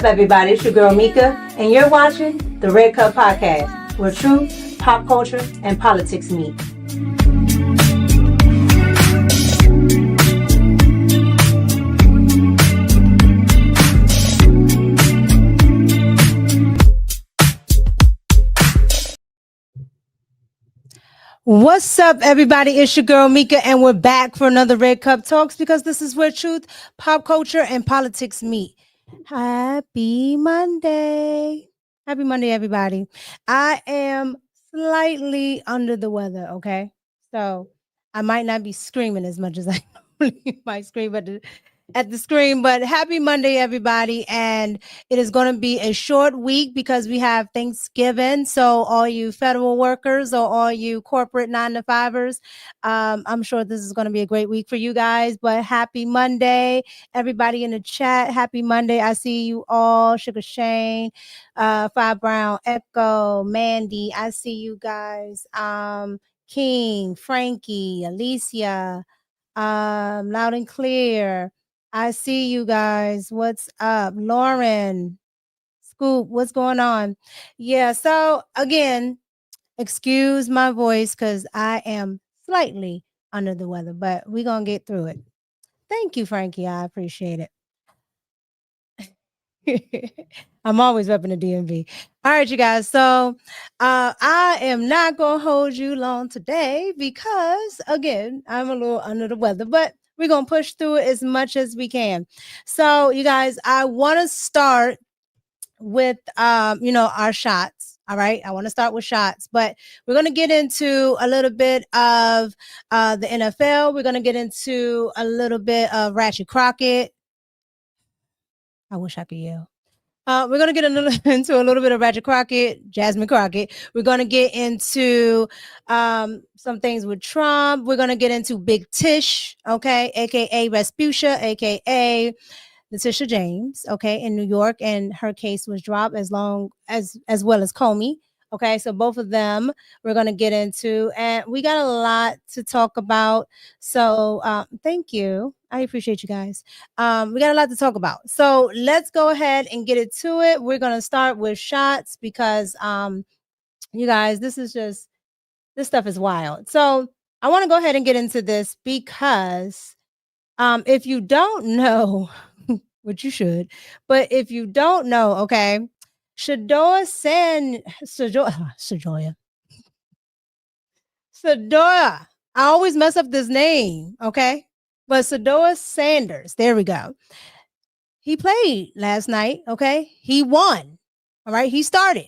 everybody? It's your girl Mika, and you're watching the Red Cup Podcast, where truth, pop culture, and politics meet. What's up, everybody? It's your girl Mika, and we're back for another Red Cup Talks because this is where truth, pop culture, and politics meet. Happy Monday. Happy Monday, everybody. I am slightly under the weather, okay? So I might not be screaming as much as I normally might scream at the screen, but happy Monday, everybody. And it is going to be a short week because we have Thanksgiving. So all you federal workers or all you corporate 9-to-5ers, I'm sure this is going to be a great week for you guys, but happy Monday, everybody in the chat. Happy Monday. I see you all. Sugar Shane, Five Brown, Echo, Mandy. I see you guys. King, Frankie, Alicia, Loud and Clear. I see you guys. What's up? Lauren, Scoop, what's going on? Yeah, so again, excuse my voice because I am slightly under the weather, but we're going to get through it. Thank you, Frankie. I appreciate it. I'm always repping the DMV. All right, you guys. So I am not going to hold you long today because, again, I'm a little under the weather, but we're going to push through it as much as we can. So, you guys, I want to start with, our shots. All right. I want to start with shots, but we're going to get into a little bit of the NFL. We're going to get into a little bit of Ratchet Crockett. I wish I could yell. We're going to get into a little bit of Ratchet Crockett, Jasmine Crockett. We're going to get into some things with Trump. We're going to get into Big Tish, okay, a.k.a. Respucia, a.k.a. Letitia James, okay, in New York, and her case was dropped as well as Comey. Okay, so both of them we're going to get into, and we got a lot to talk about. So thank you. I appreciate you guys. We got a lot to talk about. So let's go ahead and get it to it. We're going to start with shots because, you guys, this stuff is wild. So I want to go ahead and get into this because if you don't know, which you should, but if you don't know, okay, SHEDEUR. I always mess up this name, okay? But SHEDEUR Sanders, there we go. He played last night, okay? He won, all right? He started.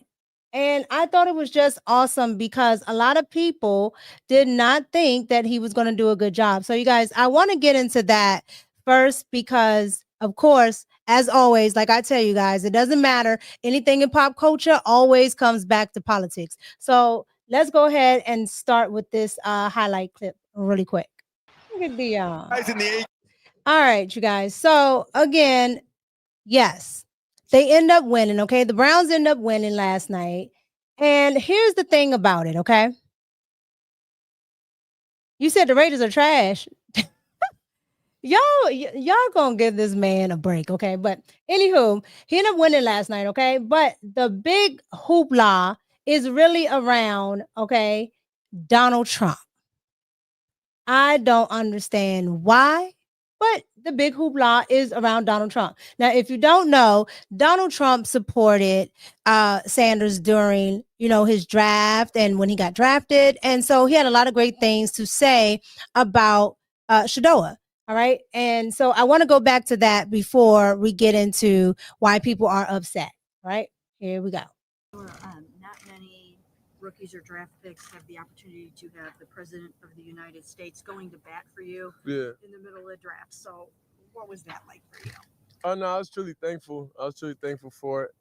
And I thought it was just awesome because a lot of people did not think that he was going to do a good job. So, you guys, I want to get into that first because, of course, as always, like I tell you guys, it doesn't matter. Anything in pop culture always comes back to politics. So let's go ahead and start with this highlight clip really quick. Look at the all right, you guys. So again, yes, they end up winning. Okay, the Browns end up winning last night. And here's the thing about it. Okay, you said the Raiders are trash. Y'all gonna give this man a break, okay? But anywho, he ended up winning last night, okay? But the big hoopla is really around, okay, Donald Trump. I don't understand why, but the big hoopla is around Donald Trump. Now, if you don't know, Donald Trump supported Sanders during, his draft and when he got drafted. And so he had a lot of great things to say about SHEDEUR. All right. And so I want to go back to that before we get into why people are upset. All right. Here we go. Not many rookies or draft picks have the opportunity to have the president of the United States going to bat for you in the middle of the draft. So what was that like for you? Oh, no, I was truly thankful. For it.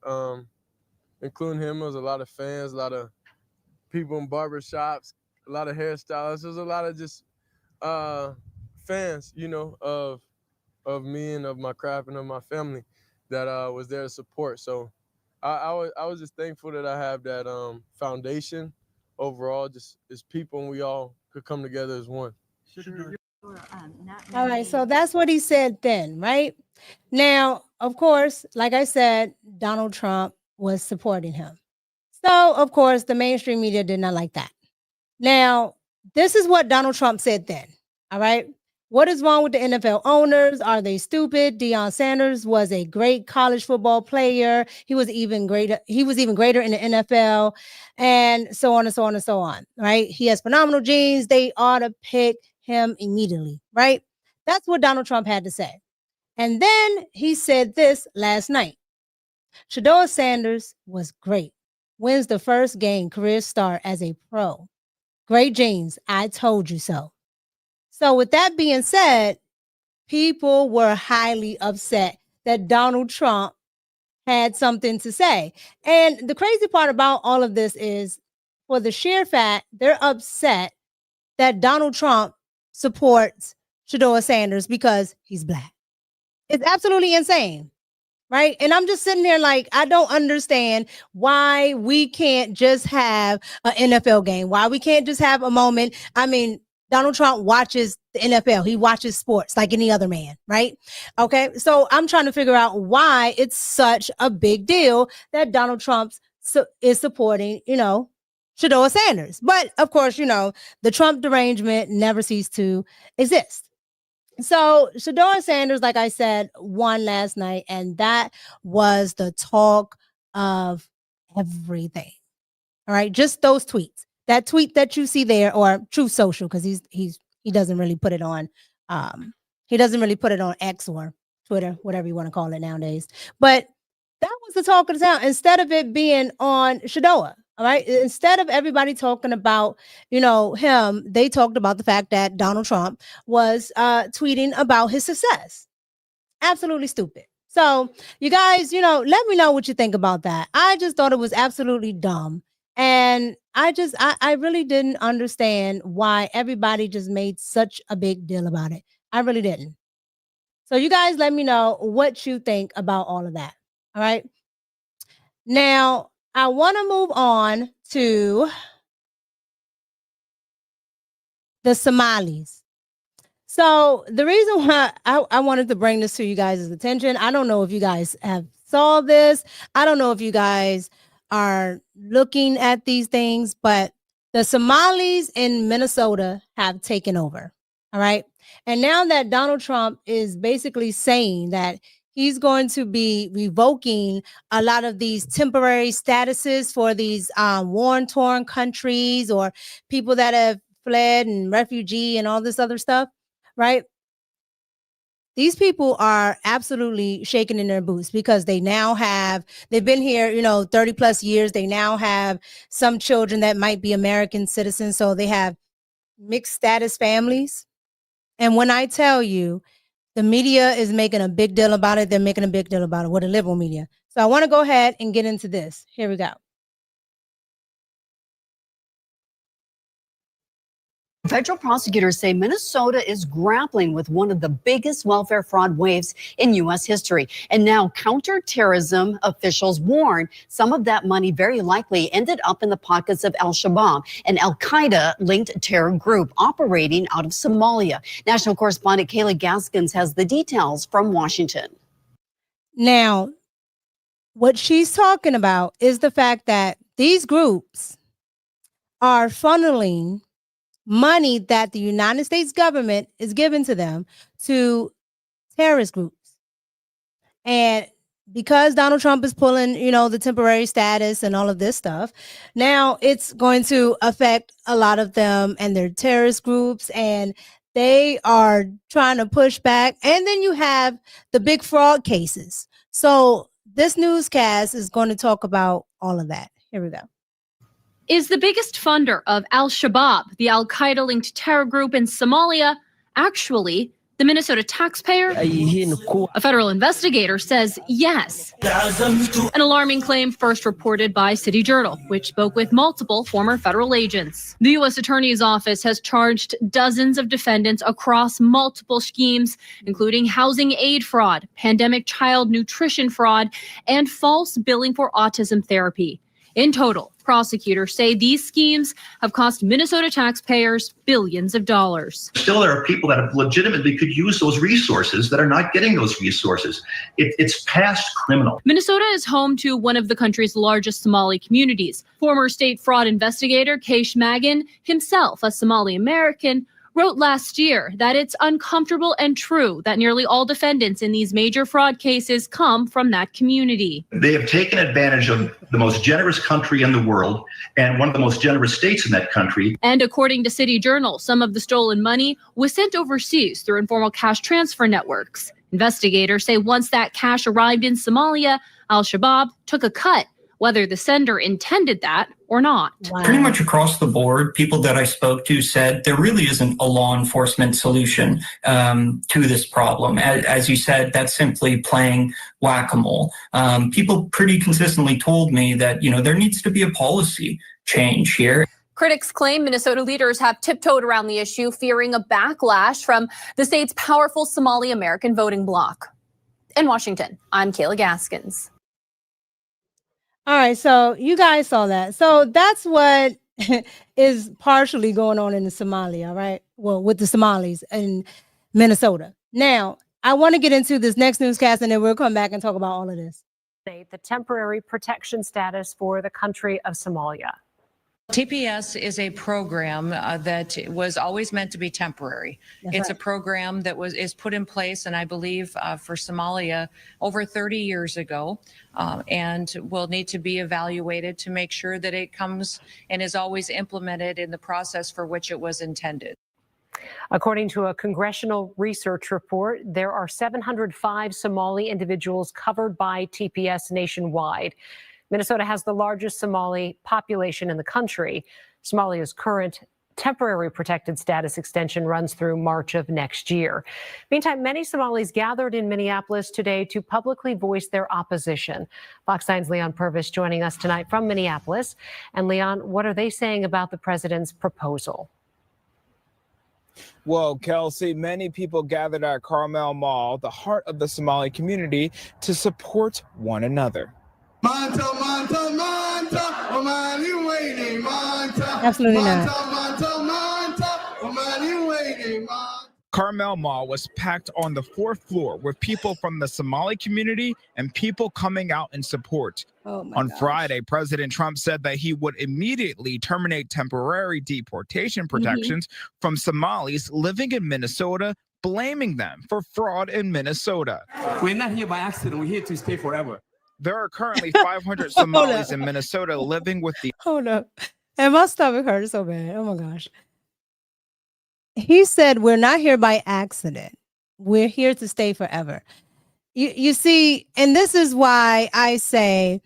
Including him, there was a lot of fans, a lot of people in barbershops, a lot of hairstylists. There was a lot of just fans, of me and of my craft and of my family that was there to support. So I was just thankful that I have that foundation overall, just as people, and we all could come together as one. Sure. Well, not All right, so many- that's what he said then, right? Now, of course, like I said, Donald Trump was supporting him. So, of course, the mainstream media did not like that. Now, this is what Donald Trump said then. All right. What is wrong with the NFL owners? Are they stupid? Deion Sanders was a great college football player. He was even greater. He was even greater in the NFL, and so on and so on and so on. Right. He has phenomenal genes. They ought to pick him immediately. Right. That's what Donald Trump had to say. And then he said this last night. SHEDEUR Sanders was great. Wins the first game career start as a pro. Great genes. I told you so. So with that being said, people were highly upset that Donald Trump had something to say. And the crazy part about all of this is, for the sheer fact, they're upset that Donald Trump supports SHEDEUR Sanders because he's Black. It's absolutely insane. Right. And I'm just sitting there like, I don't understand why we can't just have an NFL game, why we can't just have a moment. I mean, Donald Trump watches the NFL. He watches sports like any other man. Right. Okay. So I'm trying to figure out why it's such a big deal that Donald Trump is supporting, SHEDEUR Sanders. But of course, the Trump derangement never ceased to exist. So SHEDEUR Sanders, like I said, won last night, and that was the talk of everything. All right, just those tweets. That tweet that you see there, or Truth Social, because he doesn't really put it on. He doesn't really put it on X or Twitter, whatever you want to call it nowadays. But that was the talk of the town. Instead of it being on SHEDEUR. All right. Instead of everybody talking about, him, they talked about the fact that Donald Trump was tweeting about his success. Absolutely stupid. So you guys, let me know what you think about that. I just thought it was absolutely dumb. And I really didn't understand why everybody just made such a big deal about it. I really didn't. So you guys let me know what you think about all of that. All right. Now, I want to move on to the Somalis. So the reason why I wanted to bring this to you guys' attention, I don't know if you guys have saw this. I don't know if you guys are looking at these things, but the Somalis in Minnesota have taken over. All right. And now that Donald Trump is basically saying that he's going to be revoking a lot of these temporary statuses for these war-torn countries or people that have fled and refugee and all this other stuff, right? These people are absolutely shaking in their boots because they've been here, 30 plus years. They now have some children that might be American citizens. So they have mixed status families. And when I tell you, the media is making a big deal about it. They're making a big deal about it with the liberal media. So I want to go ahead and get into this. Here we go. Federal prosecutors say Minnesota is grappling with one of the biggest welfare fraud waves in U.S. history. And now counterterrorism officials warn some of that money very likely ended up in the pockets of al-Shabaab, an al-Qaeda-linked terror group operating out of Somalia. National correspondent Kaylee Gaskins has the details from Washington. Now, what she's talking about is the fact that these groups are funneling money that the United States government is giving to them to terrorist groups. And because Donald Trump is pulling, the temporary status and all of this stuff, now it's going to affect a lot of them and their terrorist groups, and they are trying to push back. And then you have the big fraud cases. So this newscast is going to talk about all of that. Here we go. Is the biggest funder of al-Shabaab, the al-Qaeda-linked terror group in Somalia, actually the Minnesota taxpayer? A federal investigator says yes. An alarming claim first reported by City Journal, which spoke with multiple former federal agents. The U.S. Attorney's Office has charged dozens of defendants across multiple schemes, including housing aid fraud, pandemic child nutrition fraud, and false billing for autism therapy. In total, prosecutors say these schemes have cost Minnesota taxpayers billions of dollars. Still, there are people that have legitimately could use those resources that are not getting those resources. It's past criminal. Minnesota is home to one of the country's largest Somali communities. Former state fraud investigator Keish Magan, himself a Somali American, wrote last year that it's uncomfortable and true that nearly all defendants in these major fraud cases come from that community. They have taken advantage of the most generous country in the world and one of the most generous states in that country. And according to City Journal, some of the stolen money was sent overseas through informal cash transfer networks. Investigators say once that cash arrived in Somalia, al-Shabaab took a cut, whether the sender intended that or not. Wow. Pretty much across the board, people that I spoke to said there really isn't a law enforcement solution to this problem. As you said, that's simply playing whack-a-mole. People pretty consistently told me that, there needs to be a policy change here. Critics claim Minnesota leaders have tiptoed around the issue, fearing a backlash from the state's powerful Somali American voting bloc. In Washington, I'm Kayla Gaskins. All right, so you guys saw that. So that's what is partially going on in the Somalia, right? Well, with the Somalis in Minnesota. Now, I want to get into this next newscast, and then we'll come back and talk about all of this. The temporary protection status for the country of Somalia. TPS is a program that was always meant to be temporary. It's a program that is put in place, and I believe for Somalia over 30 years ago, and will need to be evaluated to make sure that it comes and is always implemented in the process for which it was intended. According to a congressional research report, there are 705 Somali individuals covered by TPS nationwide. Minnesota has the largest Somali population in the country. Somalia's current temporary protected status extension runs through March of next year. Meantime, many Somalis gathered in Minneapolis today to publicly voice their opposition. Fox 9's Leon Purvis joining us tonight from Minneapolis. And Leon, what are they saying about the president's proposal? Well, Kelsey, many people gathered at Carmel Mall, the heart of the Somali community, to support one another. Absolutely not. Carmel Mall was packed on the 4th floor with people from the Somali community and people coming out in support. On Friday, President Trump said that he would immediately terminate temporary deportation protections from Somalis living in Minnesota, blaming them for fraud in Minnesota. We're not here by accident. We're here to stay forever. There are currently 500 Somalis in Minnesota living with the... Hold up. And my stomach hurts so bad. Oh, my gosh. He said, we're not here by accident. We're here to stay forever. You see, and this is why I say,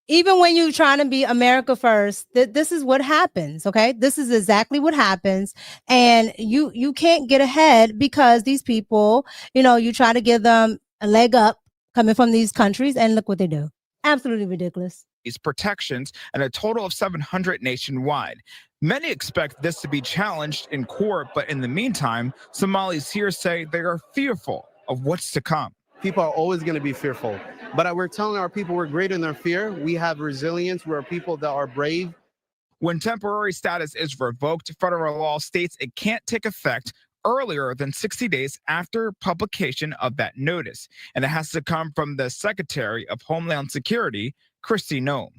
even when you're trying to be America first, this is what happens, okay? This is exactly what happens. And you can't get ahead because these people, you try to give them a leg up coming from these countries, and look what they do. Absolutely ridiculous. These protections and a total of 700 nationwide. Many expect this to be challenged in court, but in the meantime, Somalis here say they are fearful of what's to come. People are always going to be fearful, but we're telling our people we're greater than their fear. We have resilience. We're people that are brave. When temporary status is revoked, federal law states it can't take effect earlier than 60 days after publication of that notice, and it has to come from the Secretary of Homeland Security, Kristi Noem.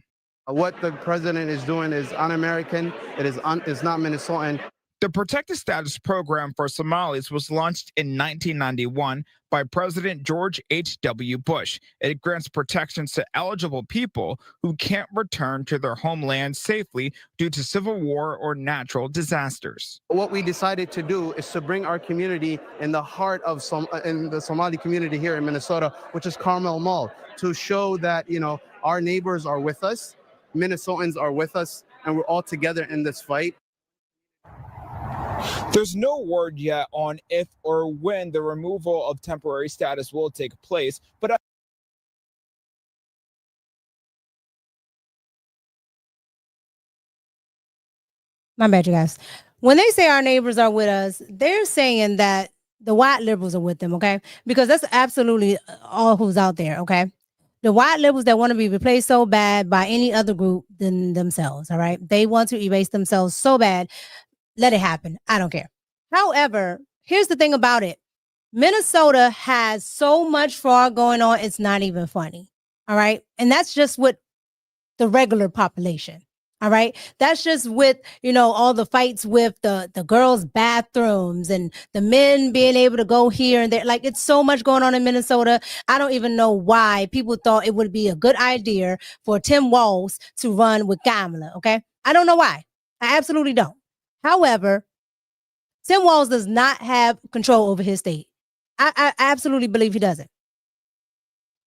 What the president is doing is un-American. It's not Minnesotan. The Protected Status Program for Somalis was launched in 1991 by President George H.W. Bush. It grants protections to eligible people who can't return to their homeland safely due to civil war or natural disasters. What we decided to do is to bring our community in the heart of in the Somali community here in Minnesota, which is Carmel Mall, to show that, our neighbors are with us, Minnesotans are with us, and we're all together in this fight. There's no word yet on if or when the removal of temporary status will take place, but my bad, you guys. When they say our neighbors are with us, they're saying that the white liberals are with them, okay? Because that's absolutely all who's out there, okay? The white liberals that want to be replaced so bad by any other group than themselves, all right? They want to erase themselves so bad. Let it happen. I don't care. However, here's the thing about it. Minnesota has so much fraud going on, it's not even funny, all right? And that's just with the regular population, all right? That's just with, you know, all the fights with the girls' bathrooms and the men being able to go here and there. Like, it's so much going on in Minnesota. I don't even know why people thought it would be a good idea for Tim Walz to run with Kamala, okay? I don't know why. I absolutely don't. However, Tim Walz does not have control over his state. I absolutely believe he doesn't.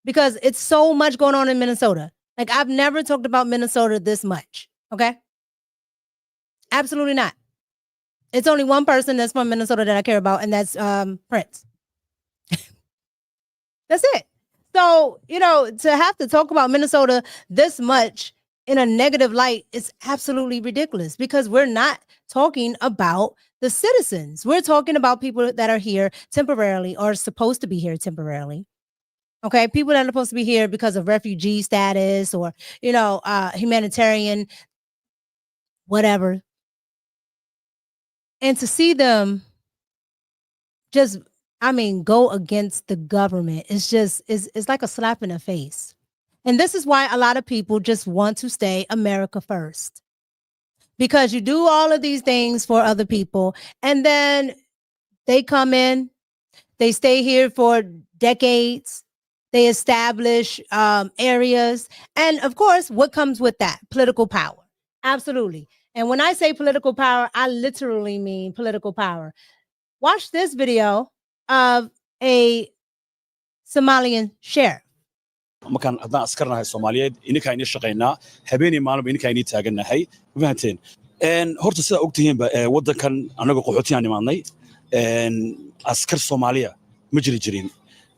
Because it's so much going on in Minnesota. Like, I've never talked about Minnesota this much, okay? Absolutely not. It's only one person that's from Minnesota that I care about, and that's Prince. That's it. So, you know, to have to talk about Minnesota this much in a negative light is absolutely ridiculous, because we're not talking about the citizens. We're talking about people that are here temporarily or supposed to be here temporarily. Okay, people that are supposed to be here because of refugee status or, you know, humanitarian, whatever. And to see them just, I mean, go against the government, it's like a slap in the face. And this is why a lot of people just want to stay America first. Because you do all of these things for other people, and then they come in, they stay here for decades, they establish areas, and of course, what comes with that? Political power. Absolutely. And when I say political power, I literally mean political power. Watch this video of a Somalian sheriff. markaan haddaan askarnahay Soomaaliyeed ininka inii shaqeynaa habeenii maalinba ininka inii taagannahay ma fahanteen horta sida ogtihiinba wadankan anaga qaxootiyan imaadnay askar Soomaaliya ma jirin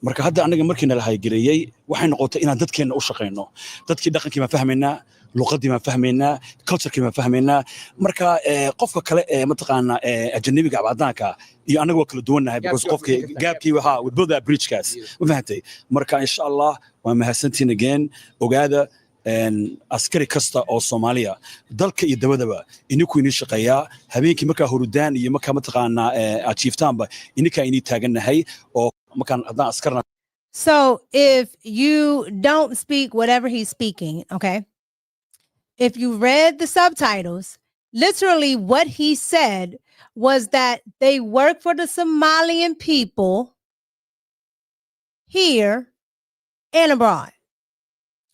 marka hadda anaga markii nala haygareeyay waxay noqotay inaan dadkeena u shaqeyno dadkii dhaqankii ma fahmeynaa luqadii ma fahmeynaa culture-kii ma fahmeynaa marka qofka kale mataqaana ajnabiga abadaanka iyo anaga waa kala duwanahay because qofkii gaabkii waxa with both that bridge-kaas ma fahantay marka insha Allah waa mahadsantiin again ogaada askari kasta oo Soomaaliya dalka iyo dabadaba ininku inii shaqeeyaa habeenkii marka hurudaan iyo marka mataqaana achievetaanba ininka inii taagannahay oo markaan haddaan askarna. So if you don't speak whatever he's speaking, okay, if you read the subtitles, literally what he said was that they work for the Somalian people here and abroad,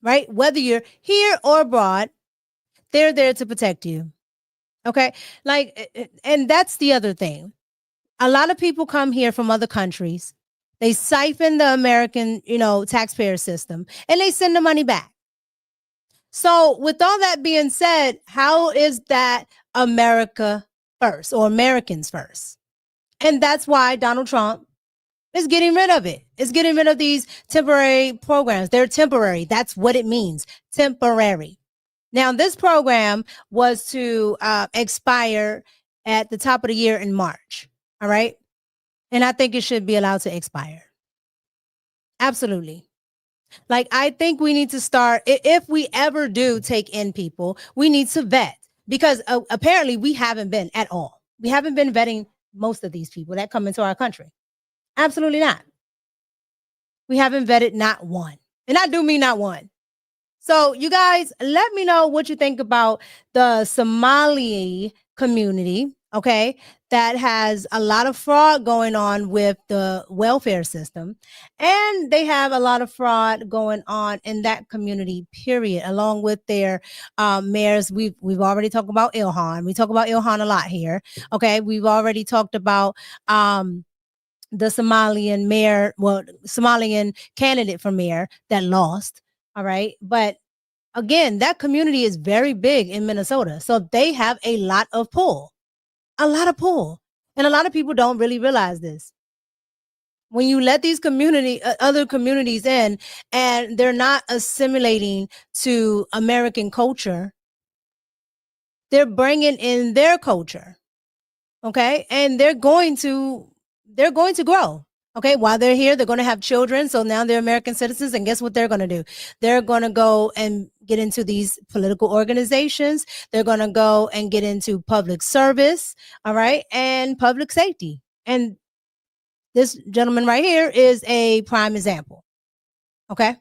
right? Whether you're here or abroad, they're there to protect you. Okay. Like, and that's the other thing. A lot of people come here from other countries. They siphon the American, you know, taxpayer system, and they send the money back. So with all that being said, how is that America first or Americans first? And that's why Donald Trump is getting rid of it. It's getting rid of these temporary programs. They're temporary. That's what it means. Temporary. Now, this program was to expire at the top of the year in March. All right. And I think it should be allowed to expire. Absolutely. Like, I think we need to start, if we ever do take in people, we need to vet, because apparently we haven't been at all. We haven't been vetting most of these people that come into our country. Absolutely not. We haven't vetted not one. And I do mean not one. So you guys, let me know what you think about the Somali community, okay, that has a lot of fraud going on with the welfare system. And they have a lot of fraud going on in that community, period, along with their mayors. We've already talked about Ilhan. We talk about Ilhan a lot here. Okay, we've already talked about the Somalian mayor, well, Somalian candidate for mayor that lost. All right. But again, that community is very big in Minnesota. So they have a lot of pull. A lot of pull. And a lot of people don't really realize this. When you let these other communities in, and they're not assimilating to American culture, they're bringing in their culture. Okay. And they're going to grow. Okay, while they're here, they're going to have children. So now they're American citizens. And guess what they're going to do? They're going to go and get into these political organizations. They're going to go and get into public service, all right, and public safety. And this gentleman right here is a prime example. Okay.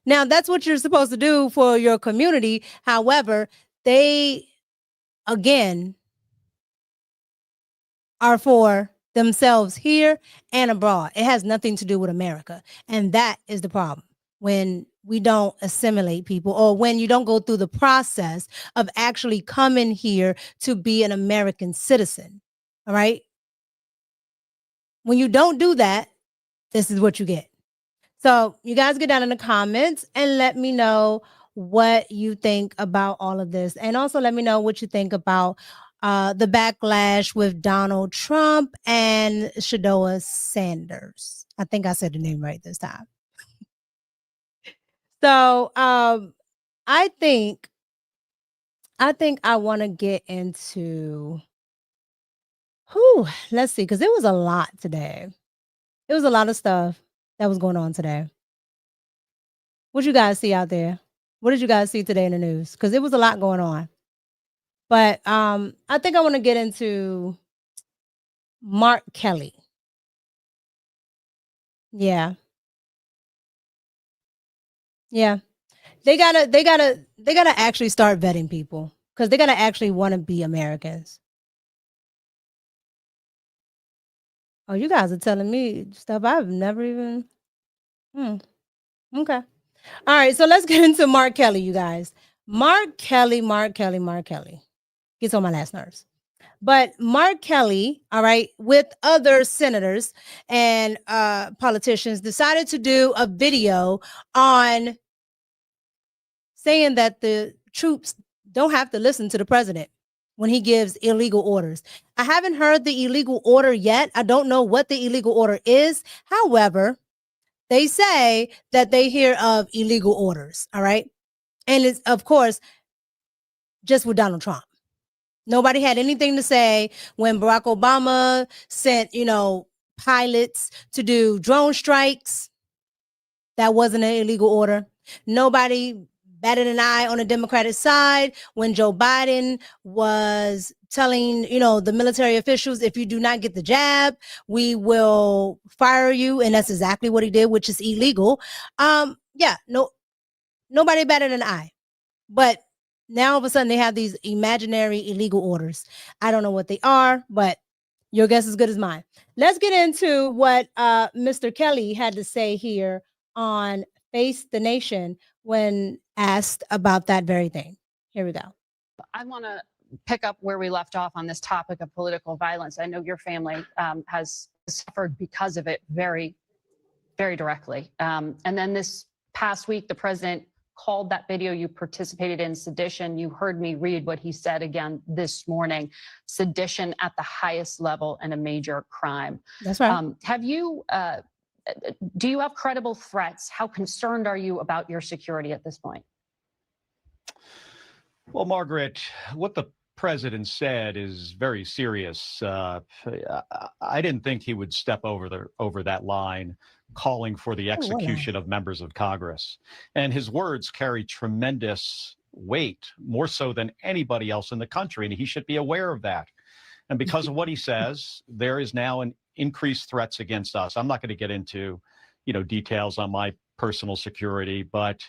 Now, that's what you're supposed to do for your community. However, they, again, are for themselves here and abroad. It has nothing to do with America. And that is the problem. When we don't assimilate people, or when you don't go through the process of actually coming here to be an American citizen. All right. When you don't do that, this is what you get. So you guys get down in the comments and let me know what you think about all of this. And also let me know what you think about the backlash with Donald Trump and SHEDEUR Sanders. I think I said the name right this time. So I think I want to get into let's see, because it was a lot today. It was a lot of stuff that was going on today. What you guys see out there? What did you guys see today in the news? Because it was a lot going on. But I think I want to get into Mark Kelly. Yeah. Yeah. They gotta actually start vetting people, because they gotta actually want to be Americans. Oh, you guys are telling me stuff I've never even. Okay. All right. So let's get into Mark Kelly, you guys. Mark Kelly gets on my last nerves. But Mark Kelly, all right, with other senators and politicians, decided to do a video on saying that the troops don't have to listen to the president when he gives illegal orders. I haven't heard the illegal order yet. I don't know what the illegal order is. However, they say that they hear of illegal orders, all right? And it's, of course, just with Donald Trump. Nobody had anything to say when Barack Obama sent, pilots to do drone strikes. That wasn't an illegal order. Nobody batted an eye on the Democratic side when Joe Biden was telling, the military officials, if you do not get the jab, we will fire you. And that's exactly what he did, which is illegal. Nobody batted an eye. But now all of a sudden they have these imaginary illegal orders. I don't know what they are, but your guess is as good as mine. Let's get into what Mr. Kelly had to say here on Face the Nation when asked about that very thing. Here we go. I want to pick up where we left off on this topic of political violence. I know your family has suffered because of it very, very directly. And then this past week, the president called that video you participated in sedition. You heard me read what he said again this morning. Sedition at the highest level and a major crime. That's right. Do you have credible threats? How concerned are you about your security at this point? Well, Margaret, what the president said is very serious. I didn't think he would step over that line, calling for the execution of members of Congress. And his words carry tremendous weight, more so than anybody else in the country, and he should be aware of that. And because of what he says, there is now an increased threats against us. I'm not going to get into, details on my personal security, but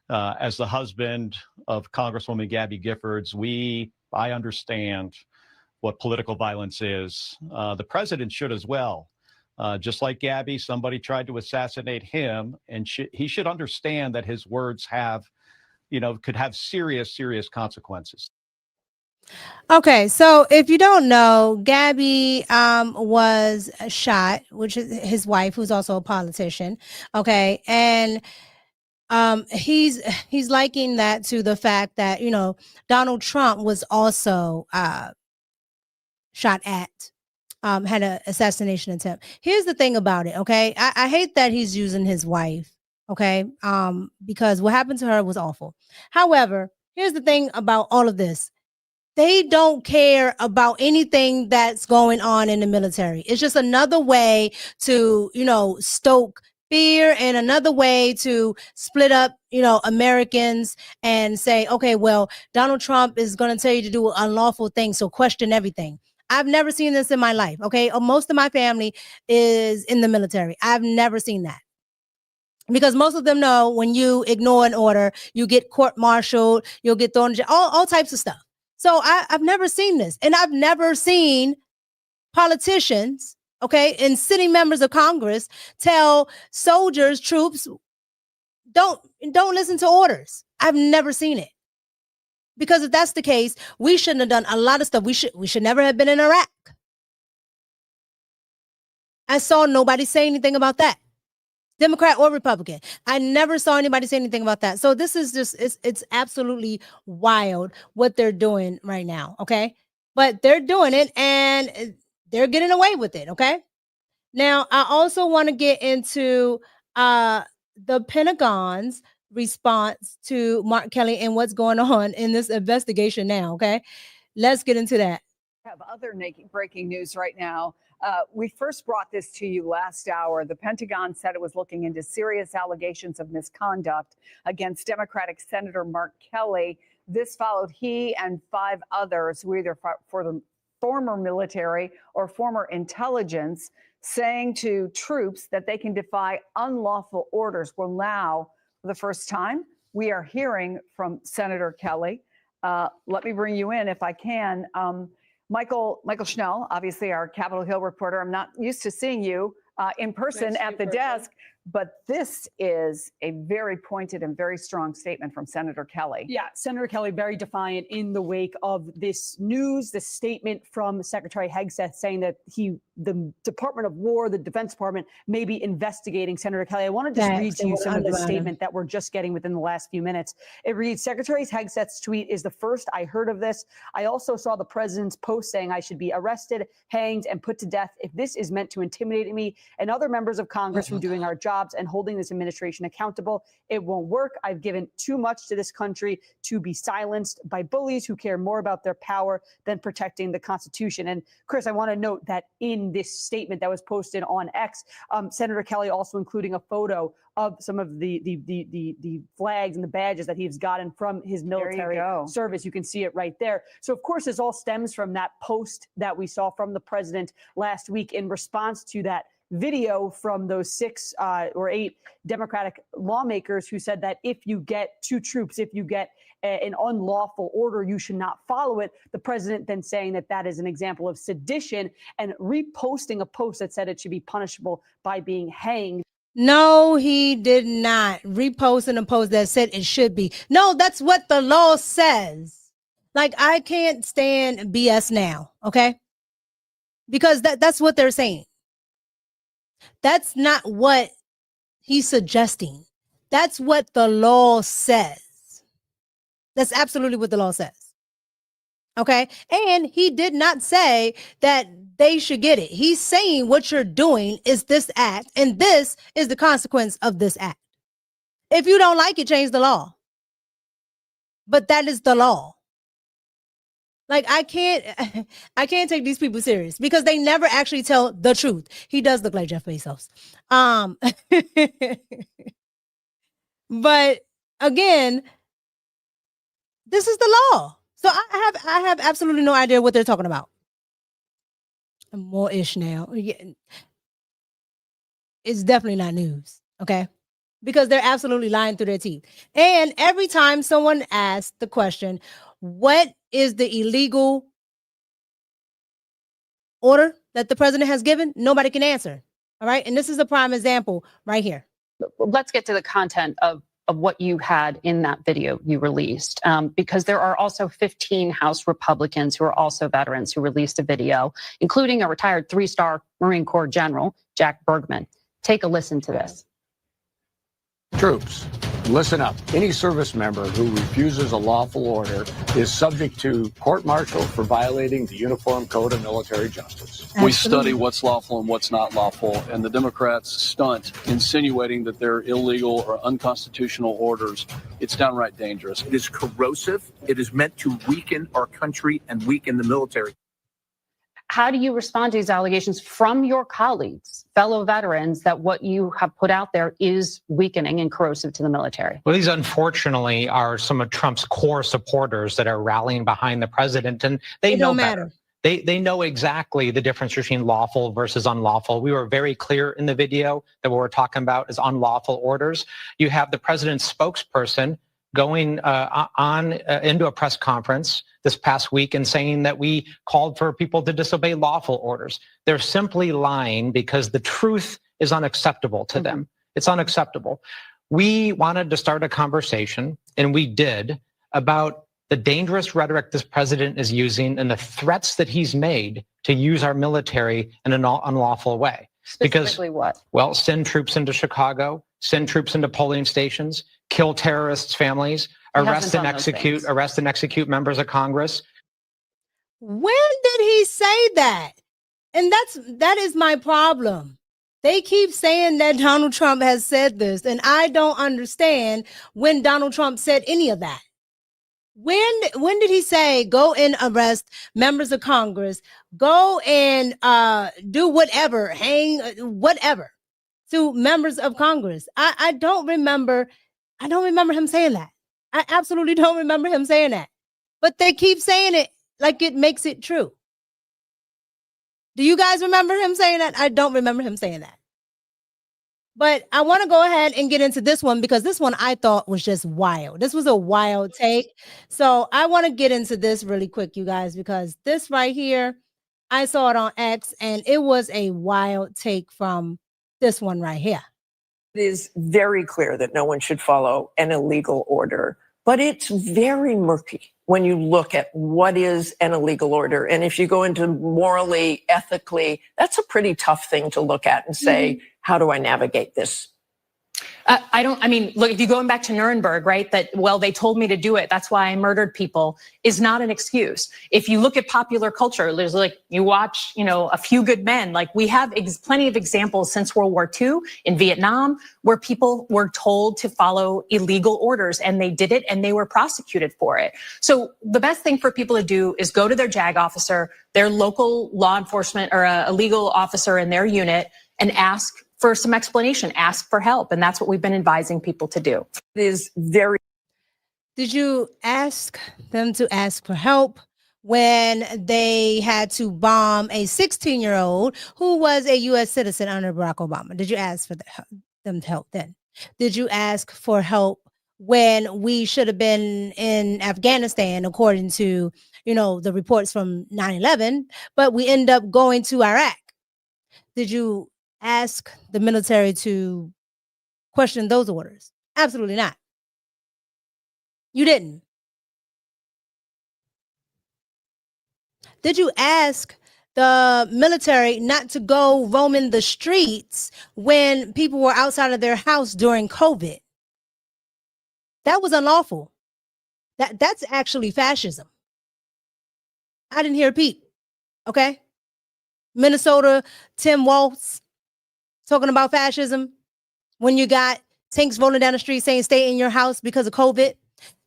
as the husband of Congresswoman Gabby Giffords, I understand what political violence is. The president should as well. Just like Gabby, somebody tried to assassinate him, and he should understand that his words could have serious, serious consequences. Okay, so if you don't know, Gabby was shot, which is his wife, who's also a politician. Okay, and he's liking that to the fact that Donald Trump was also shot at, had an assassination attempt. Here's the thing about it. Okay, I hate that he's using his wife. Okay, because what happened to her was awful. However, here's the thing about all of this. They don't care about anything that's going on in the military. It's just another way to, stoke fear and another way to split up, Americans and say, okay, well, Donald Trump is going to tell you to do unlawful things, so question everything. I've never seen this in my life, okay? Most of my family is in the military. I've never seen that. Because most of them know when you ignore an order, you get court-martialed, you'll get thrown in jail, all types of stuff. So I've never seen this. And I've never seen politicians, okay, and sitting members of Congress tell soldiers, troops, don't listen to orders. I've never seen it. Because if that's the case, we shouldn't have done a lot of stuff. We should never have been in Iraq. I saw nobody say anything about that. Democrat or Republican. I never saw anybody say anything about that. So this is just, it's absolutely wild what they're doing right now, okay? But they're doing it and they're getting away with it, okay? Now, I also want to get into the Pentagon's response to Mark Kelly and what's going on in this investigation now, okay? Let's get into that. Have other breaking news right now. We first brought this to you last hour. The Pentagon said it was looking into serious allegations of misconduct against Democratic Senator Mark Kelly. This followed he and 5 others who either for the former military or former intelligence saying to troops that they can defy unlawful orders. Well, now, for the first time, we are hearing from Senator Kelly. Let me bring you in if I can. Michael Schnell, obviously our Capitol Hill reporter. I'm not used to seeing you in person at the desk, but this is a very pointed and very strong statement from Senator Kelly. Yeah, Senator Kelly very defiant in the wake of this news, this statement from Secretary Hegseth saying that the Department of War, the Defense Department, may be investigating Senator Kelly. I want to just read to you some of the statement that we're just getting within the last few minutes. It reads, Secretary Hegseth's tweet is the first I heard of this. I also saw the president's post saying I should be arrested, hanged, and put to death if this is meant to intimidate me and other members of Congress from doing our jobs and holding this administration accountable. It won't work. I've given too much to this country to be silenced by bullies who care more about their power than protecting the Constitution. And Chris, I want to note that in this statement that was posted on X, Senator Kelly also including a photo of some of the flags and the badges that he's gotten from his military service. You can see it right there. So of course, this all stems from that post that we saw from the president last week in response to that video from those 6 or 8 Democratic lawmakers who said that if you get 2 troops, if you get an unlawful order, you should not follow it. The president then saying that that is an example of sedition and reposting a post that said it should be punishable by being hanged. No, he did not repost a post that said it should be. No, that's what the law says. Like, I can't stand BS now, okay? Because that's what they're saying. That's not what he's suggesting. That's what the law says. That's absolutely what the law says. Okay? And he did not say that they should get it. He's saying what you're doing is this act, and this is the consequence of this act. If you don't like it, change the law. But that is the law. Like, I can't take these people serious because they never actually tell the truth. He does look like Jeff Bezos. But again, this is the law. So I have absolutely no idea what they're talking about. I'm more ish now. It's definitely not news, okay? Because they're absolutely lying through their teeth. And every time someone asks the question, what is the illegal order that the president has given? Nobody can answer. All right. And this is a prime example right here. Let's get to the content of what you had in that video you released, because there are also 15 House Republicans who are also veterans who released a video, including a retired 3-star Marine Corps General, Jack Bergman. Take a listen to this. Troops, Listen up. Any service member who refuses a lawful order is subject to court-martial for violating the Uniform Code of Military Justice. We study what's lawful and what's not lawful, and the Democrats stunt insinuating that they're illegal or unconstitutional orders. It's downright dangerous. It is corrosive. It is meant to weaken our country and weaken the military. How do you respond to these allegations from your colleagues, fellow veterans, that what you have put out there is weakening and corrosive to the military? Well, these unfortunately are some of Trump's core supporters that are rallying behind the president, and they know better. They know exactly the difference between lawful versus unlawful. We were very clear in the video that what we're talking about is unlawful orders. You have the president's spokesperson going into a press conference this past week and saying that we called for people to disobey lawful orders. They're simply lying because the truth is unacceptable to them. It's unacceptable. We wanted to start a conversation, and we did, about the dangerous rhetoric this president is using and the threats that he's made to use our military in an unlawful way. Specifically what? Well, send troops into Chicago, send troops into polling stations, kill terrorists' families, arrest and execute members of Congress. When did he say that? And that is my problem. They keep saying that Donald Trump has said this, and I don't understand when Donald Trump said any of that. When did he say go and arrest members of Congress, go and do whatever, hang whatever to members of Congress? I don't remember him saying that. I absolutely don't remember him saying that. But they keep saying it like it makes it true. Do you guys remember him saying that? I don't remember him saying that. But I want to go ahead and get into this one because this one I thought was just wild. This was a wild take. So I want to get into this really quick, you guys, because this right here, I saw it on X and it was a wild take from this one right here. It is very clear that no one should follow an illegal order, but it's very murky when you look at what is an illegal order. And if you go into morally, ethically, that's a pretty tough thing to look at and say, how do I navigate this? Look, if you're going back to Nuremberg, right, that, well, they told me to do it, that's why I murdered people, is not an excuse. If you look at popular culture, there's like, you watch, A Few Good Men, like we have plenty of examples since World War II in Vietnam where people were told to follow illegal orders and they did it and they were prosecuted for it. So the best thing for people to do is go to their JAG officer, their local law enforcement or a legal officer in their unit and ask for some explanation, ask for help. And that's what we've been advising people to do. It is very. Did you ask them to ask for help when they had to bomb a 16-year-old who was a U.S. citizen under Barack Obama? Did you ask for them to help then? Did you ask for help when we should have been in Afghanistan, according to, the reports from 9/11, but we end up going to Iraq? Did you ask the military to question those orders? Absolutely not. You didn't. Did you ask the military not to go roaming the streets when people were outside of their house during COVID? That was unlawful. That's actually fascism. I didn't hear a peep. Okay? Minnesota, Tim Walz talking about fascism when you got tanks rolling down the street saying stay in your house because of COVID.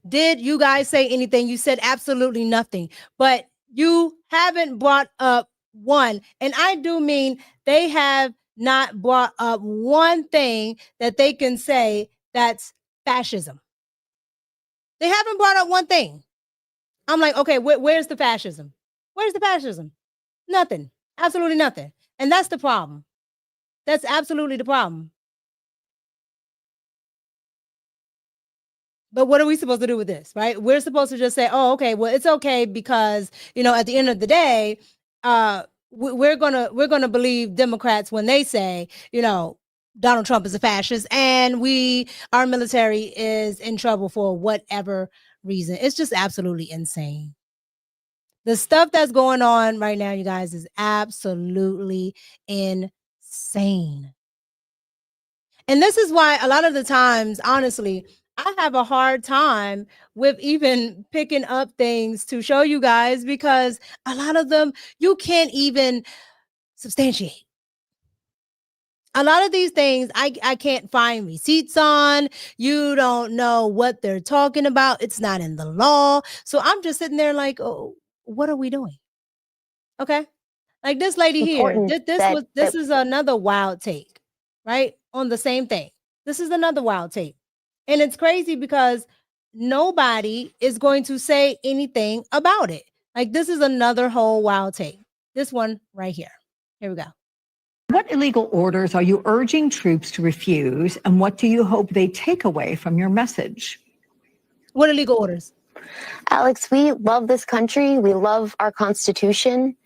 Did you guys say anything? You said absolutely nothing, but you haven't brought up one. And I do mean they have not brought up one thing that they can say that's fascism. They haven't brought up one thing. I'm like, okay, where's the fascism? Where's the fascism? Nothing. Absolutely nothing. And that's the problem. That's absolutely the problem. But what are we supposed to do with this, right? We're supposed to just say, oh, okay, well, it's okay because, at the end of the day, we're gonna believe Democrats when they say, Donald Trump is a fascist and our military is in trouble for whatever reason. It's just absolutely insane. The stuff that's going on right now, you guys, is absolutely insane. And this is why a lot of the times, honestly, I have a hard time with even picking up things to show you guys because a lot of them you can't even substantiate. A lot of these things I can't find receipts on. You don't know what they're talking about. It's not in the law. So I'm just sitting there like, oh, what are we doing? Okay. Like this lady here, this is another wild take, right? On the same thing. This is another wild take. And it's crazy because nobody is going to say anything about it. Like this is another whole wild take. This one right here. Here we go. What illegal orders are you urging troops to refuse, and what do you hope they take away from your message? What illegal orders? Alex, we love this country. We love our Constitution.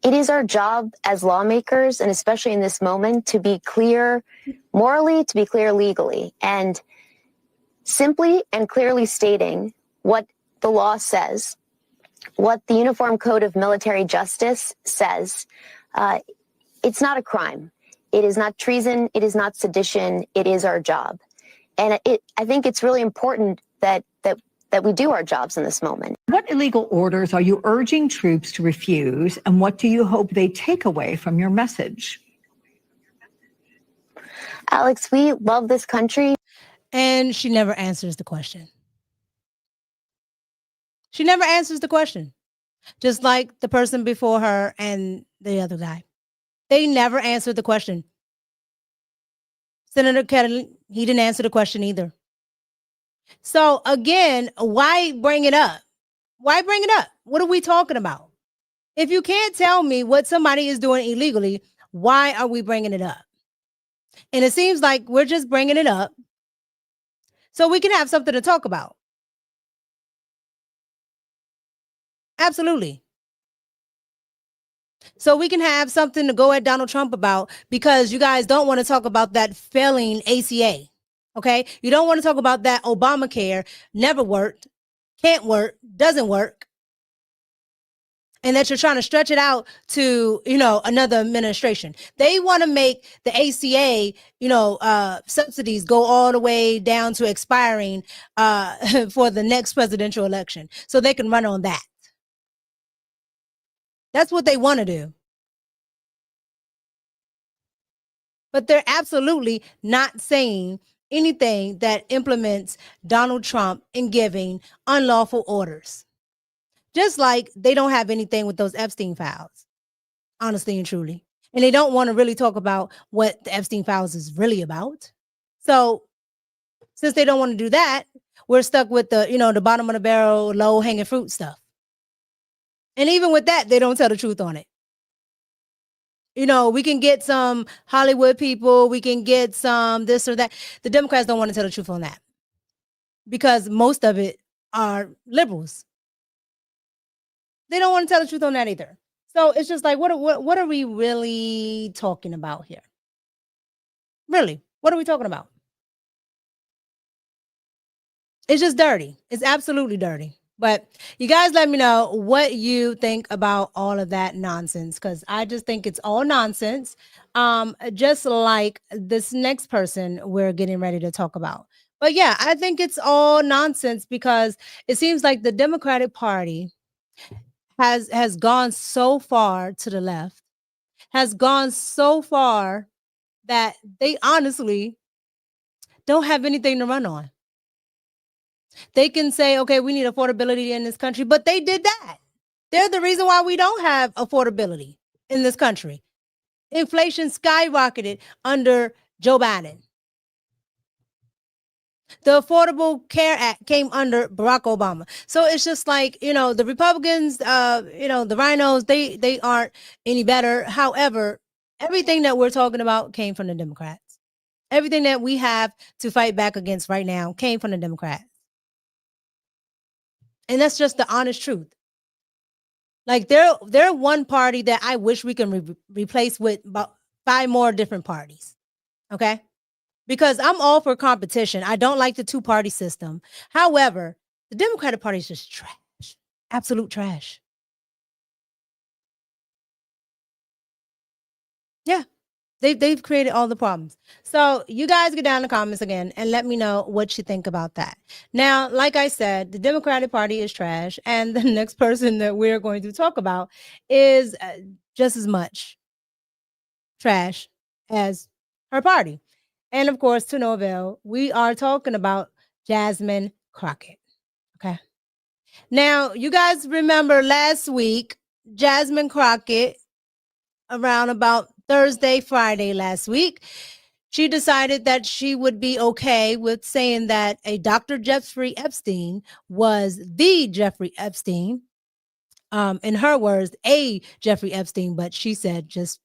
It is our job as lawmakers, and especially in this moment, to be clear morally, to be clear legally, and simply and clearly stating what the law says, what the Uniform Code of Military Justice says. It's not a crime. It is not treason. It is not sedition. It is our job. And I think it's really important that we do our jobs in this moment. What illegal orders are you urging troops to refuse, and what do you hope they take away from your message? Alex, we love this country. And she never answers the question. She never answers the question. Just like the person before her and the other guy. They never answered the question. Senator Kelly, he didn't answer the question either. So again, why bring it up? Why bring it up? What are we talking about? If you can't tell me what somebody is doing illegally, why are we bringing it up? And it seems like we're just bringing it up so we can have something to talk about. Absolutely. So we can have something to go at Donald Trump about because you guys don't want to talk about that failing ACA. Okay. You don't want to talk about that Obamacare never worked, can't work, doesn't work. And that you're trying to stretch it out to, another administration. They want to make the ACA, subsidies go all the way down to expiring for the next presidential election so they can run on that. That's what they want to do. But they're absolutely not saying anything that implements Donald Trump in giving unlawful orders. Just like they don't have anything with those Epstein files, honestly and truly. And they don't want to really talk about what the Epstein files is really about. So since they don't want to do that, we're stuck with the bottom of the barrel, low hanging fruit stuff. And even with that, they don't tell the truth on it. We can get some Hollywood people. We can get some this or that. The Democrats don't want to tell the truth on that because most of it are liberals. They don't want to tell the truth on that either. So it's just like, what are we really talking about here? Really, what are we talking about? It's just dirty. It's absolutely dirty. But you guys let me know what you think about all of that nonsense, because I just think it's all nonsense, just like this next person we're getting ready to talk about. But yeah, I think it's all nonsense because it seems like the Democratic Party has gone so far to the left, has gone so far that they honestly don't have anything to run on. They can say, okay, we need affordability in this country, but they did that. They're the reason why we don't have affordability in this country. Inflation skyrocketed under Joe Biden. The Affordable Care Act came under Barack Obama. So it's just like, the Republicans, the rhinos, they aren't any better. However, everything that we're talking about came from the Democrats. Everything that we have to fight back against right now came from the Democrats. And that's just the honest truth. Like they're one party that I wish we can replace with about 5 more different parties. Okay? Because I'm all for competition. I don't like the 2-party system. However, the Democratic Party is just trash. Absolute trash. Yeah. They've created all the problems. So you guys get down in the comments again and let me know what you think about that. Now, like I said, the Democratic Party is trash, and the next person that we're going to talk about is just as much trash as her party. And of course, to no avail, we are talking about Jasmine Crockett. Okay. Now, you guys remember last week, Jasmine Crockett, around about Thursday, Friday last week, she decided that she would be okay with saying that a Dr. Jeffrey Epstein was the Jeffrey Epstein. In her words, a Jeffrey Epstein, but she said just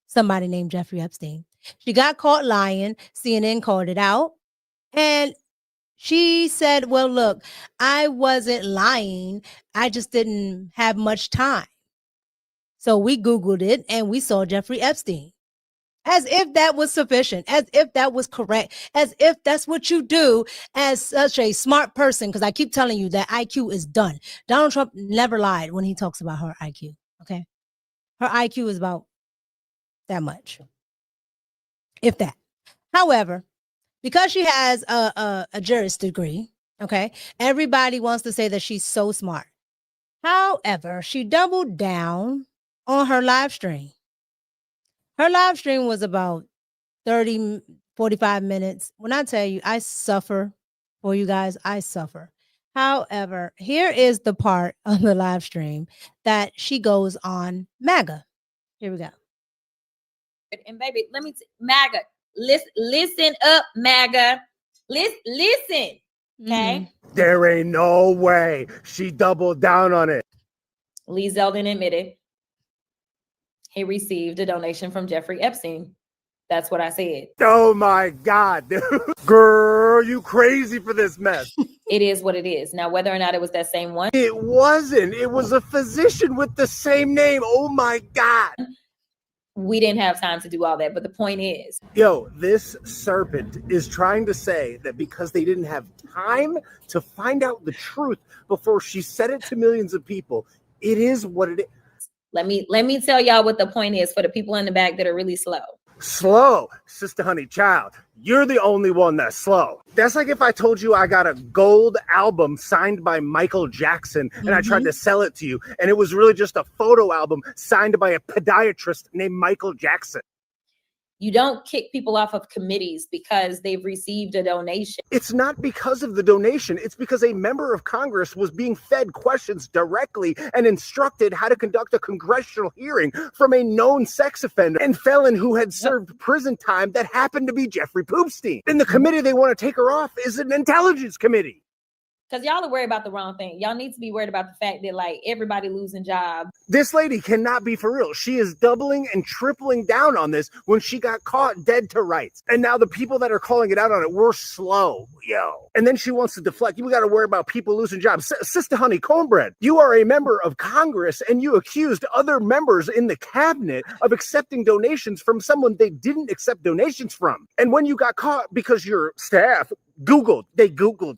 somebody named Jeffrey Epstein. She got caught lying. CNN called it out. And she said, well, look, I wasn't lying. I just didn't have much time. So we Googled it and we saw Jeffrey Epstein. As if that was sufficient, as if that was correct, as if that's what you do as such a smart person. Because I keep telling you that IQ is done. Donald Trump never lied when he talks about her IQ. Okay. Her IQ is about that much, if that. However, because she has a juris degree, okay, everybody wants to say that she's so smart. However, she doubled down on her live stream. Her live stream was about 30, 45 minutes. When I tell you, I suffer for you guys, I suffer. However, here is the part of the live stream that she goes on MAGA. Here we go. And baby, let me MAGA. Listen up, MAGA. Listen. Okay. There ain't no way she doubled down on it. Lee Zeldin admitted he received a donation from Jeffrey Epstein. That's what I said. Oh my God, dude. Girl, you crazy for this mess. It is what it is. Now, whether or not it was that same one. It wasn't. It was a physician with the same name. Oh my God. We didn't have time to do all that. But the point is. Yo, this serpent is trying to say that because they didn't have time to find out the truth before she said it to millions of people, it is what it is. Let me tell y'all what the point is for the people in the back that are really slow. Slow, sister honey child. You're the only one that's slow. That's like if I told you I got a gold album signed by Michael Jackson and I tried to sell it to you, and it was really just a photo album signed by a podiatrist named Michael Jackson. You don't kick people off of committees because they've received a donation. It's not because of the donation. It's because a member of Congress was being fed questions directly and instructed how to conduct a congressional hearing from a known sex offender and felon who had served prison time that happened to be Jeffrey Poopstein. And the committee they want to take her off is an intelligence committee. Because y'all are worried about the wrong thing. Y'all need to be worried about the fact that, like, everybody losing jobs. This lady cannot be for real. She is doubling and tripling down on this when she got caught dead to rights. And now the people that are calling it out on it, we're slow, yo. And then she wants to deflect. You got to worry about people losing jobs. Sister honey cornbread, you are a member of Congress and you accused other members in the cabinet of accepting donations from someone they didn't accept donations from. And when you got caught because your staff Googled.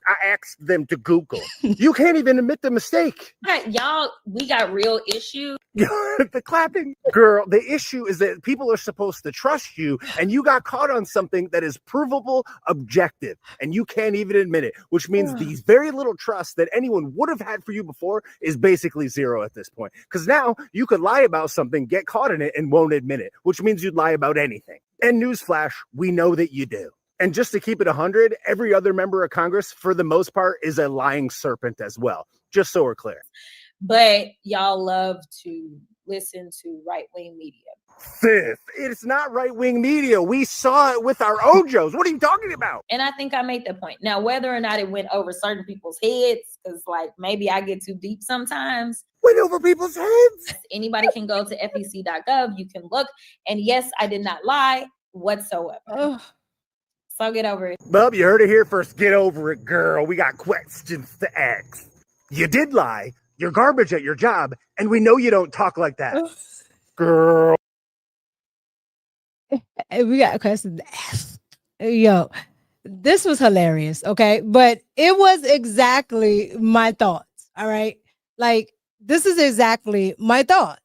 I asked them to Google. You can't even admit the mistake. Y'all, we got real issues. The clapping. Girl, the issue is that people are supposed to trust you, and you got caught on something that is provable, objective, and you can't even admit it, which means these very little trust that anyone would have had for you before is basically zero at this point. Because now you could lie about something, get caught in it, and won't admit it, which means you'd lie about anything. And newsflash, we know that you do. And just to keep it 100, every other member of Congress, for the most part, is a lying serpent as well. Just so we're clear. But y'all love to listen to right-wing media. Sis, it's not right-wing media. We saw it with our Ojos. What are you talking about? And I think I made that point. Now, whether or not it went over certain people's heads, because like maybe I get too deep sometimes. Went over people's heads? Anybody can go to fec.gov. You can look. And yes, I did not lie whatsoever. So get over it. Bub, you heard it here first. Get over it, girl. We got questions to ask. You did lie. You're garbage at your job. And we know you don't talk like that. Girl. We got questions to ask. Yo, this was hilarious, okay? But it was exactly my thoughts, all right? Like, this is exactly my thoughts.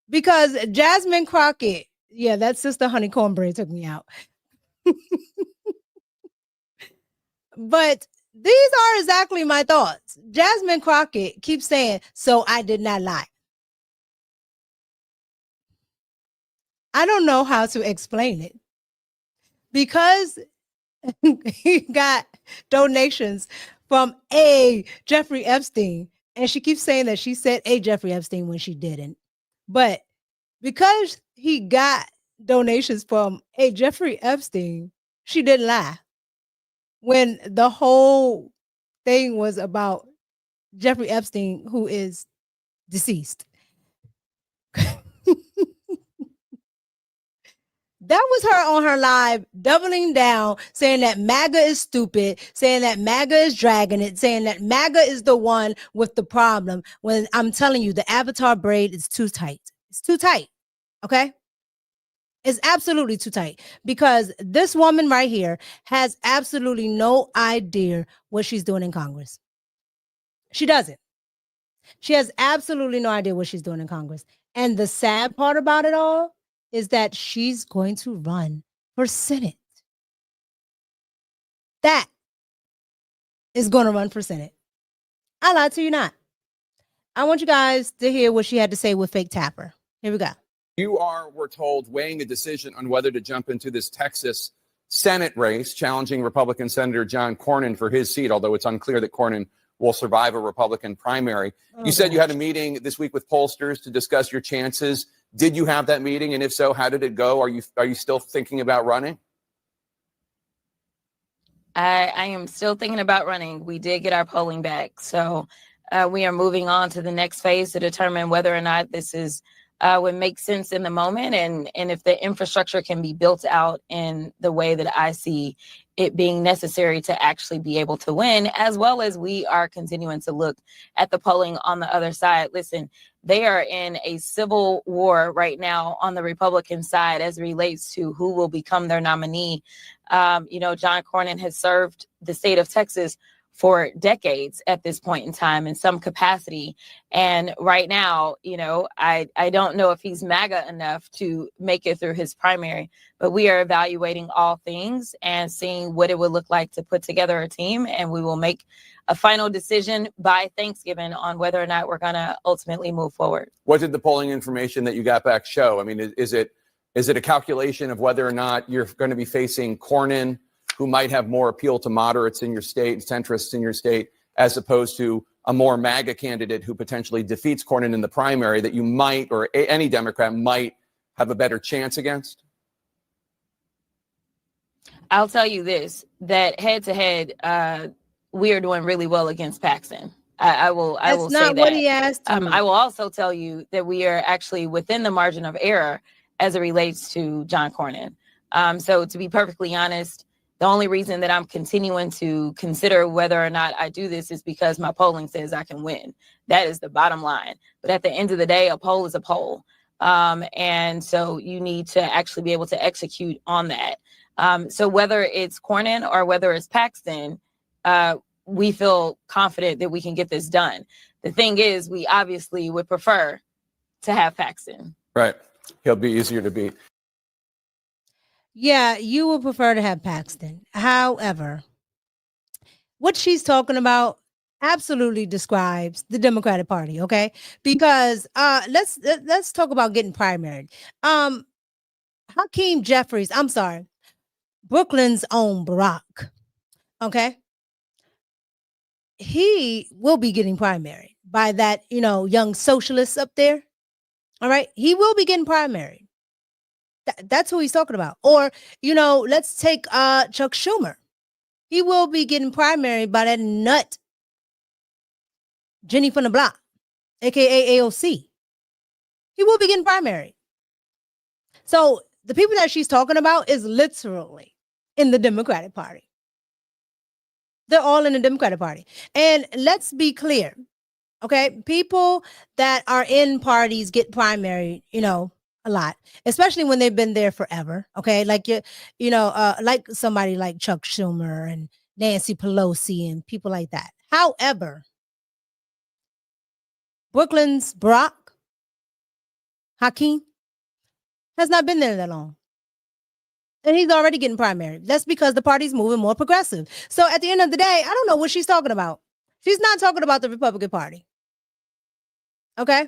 Because Jasmine Crockett, Yeah, that Sister Honey Cornbread took me out. But these are exactly my thoughts. Jasmine Crockett keeps saying, so I did not lie. I don't know how to explain it because he got donations from a Jeffrey Epstein, and she keeps saying that she said a Jeffrey Epstein when she didn't. But because he got donations from a Jeffrey Epstein, she didn't lie. When the whole thing was about Jeffrey Epstein, who is deceased. That was her on her live, doubling down, saying that MAGA is stupid, saying that MAGA is dragging it, saying that MAGA is the one with the problem. When I'm telling you, the avatar braid is too tight. It's too tight. Okay? It's absolutely too tight because this woman right here has absolutely no idea what she's doing in Congress. She doesn't. She has absolutely no idea what she's doing in Congress. And the sad part about it all is that she's going to run for Senate. That is going to run for Senate. I lied to you not. I want you guys to hear what she had to say with Fake Tapper. Here we go. You are, we're told, weighing a decision on whether to jump into this Texas Senate race, challenging Republican Senator John Cornyn for his seat, although it's unclear that Cornyn will survive a Republican primary. You said you had a meeting this week with pollsters to discuss your chances. Did you have that meeting? And if so, how did it go? Are you still thinking about running? I am still thinking about running. We did get our polling back. So we are moving on to the next phase to determine whether or not this is would make sense in the moment and if the infrastructure can be built out in the way that I see it being necessary to actually be able to win, as well as we are continuing to look at the polling on the other side. Listen, they are in a civil war right now on the Republican side as it relates to who will become their nominee. John Cornyn has served the state of Texas for decades at this point in time in some capacity. And right now, I don't know if he's MAGA enough to make it through his primary, but we are evaluating all things and seeing what it would look like to put together a team. And we will make a final decision by Thanksgiving on whether or not we're going to ultimately move forward. What did the polling information that you got back show? I mean, is it a calculation of whether or not you're going to be facing Cornyn, who might have more appeal to moderates in your state, centrists in your state, as opposed to a more MAGA candidate who potentially defeats Cornyn in the primary that you might, or any Democrat might have a better chance against? I'll tell you this, that head to head, we are doing really well against Paxton. I will say that. That's not what he asked. I will also tell you that we are actually within the margin of error as it relates to John Cornyn. So to be perfectly honest, the only reason that I'm continuing to consider whether or not I do this is because my polling says I can win. That is the bottom line. But at the end of the day, a poll is a poll. And so you need to actually be able to execute on that. So whether it's Cornyn or whether it's Paxton, we feel confident that we can get this done. The thing is, we obviously would prefer to have Paxton. Right. He'll be easier to beat. Yeah, you would prefer to have Paxton. However, what she's talking about absolutely describes the Democratic Party, okay? Because let's talk about getting primaried. Hakeem Jeffries, Brooklyn's own Barack, okay? He will be getting primaried by that, young socialist up there. All right? He will be getting primaried. That's who he's talking about. Or, let's take Chuck Schumer. He will be getting primary by that nut, Jenny from the block, aka AOC. He will be getting primary. So the people that she's talking about is literally in the Democratic Party. They're all in the Democratic Party. And let's be clear, okay? People that are in parties get primary, a lot, especially when they've been there forever. Okay. Like, like somebody like Chuck Schumer and Nancy Pelosi and people like that. However, Brooklyn's Barack, Hakeem, Has not been there that long. And he's already getting primary. That's because the party's moving more progressive. So at the end of the day, I don't know what she's talking about. She's not talking about the Republican Party. Okay?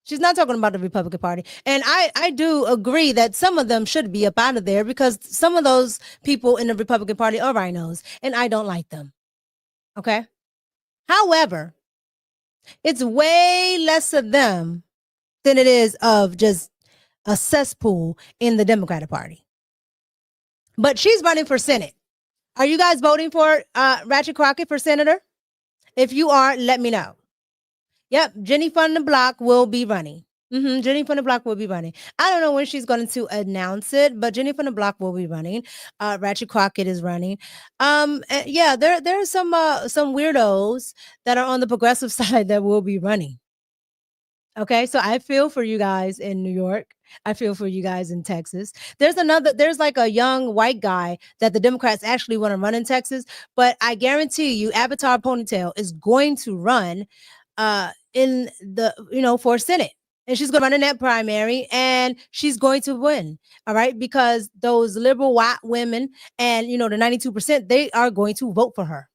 She's not talking about the Republican Party. And I do agree that some of them should be up out of there because some of those people in the Republican Party are rhinos, and I don't like them. Okay? However, it's way less of them than it is of just a cesspool in the Democratic Party. But she's running for Senate. Are you guys voting for Ratchet Crockett for senator? If you are, let me know. Yep, Jenny from the Block will be running. Jenny from the Block will be running. I don't know when she's going to announce it, but Jenny from the Block will be running. Ratchet Crockett is running. Yeah, there are some weirdos that are on the progressive side that will be running. Okay, so I feel for you guys in New York. I feel for you guys in Texas. There's like a young white guy that the Democrats actually want to run in Texas, but I guarantee you Avatar Ponytail is going to run in the, for Senate. And she's going to run in that primary and she's going to win. All right, because those liberal white women and, the 92%, they are going to vote for her.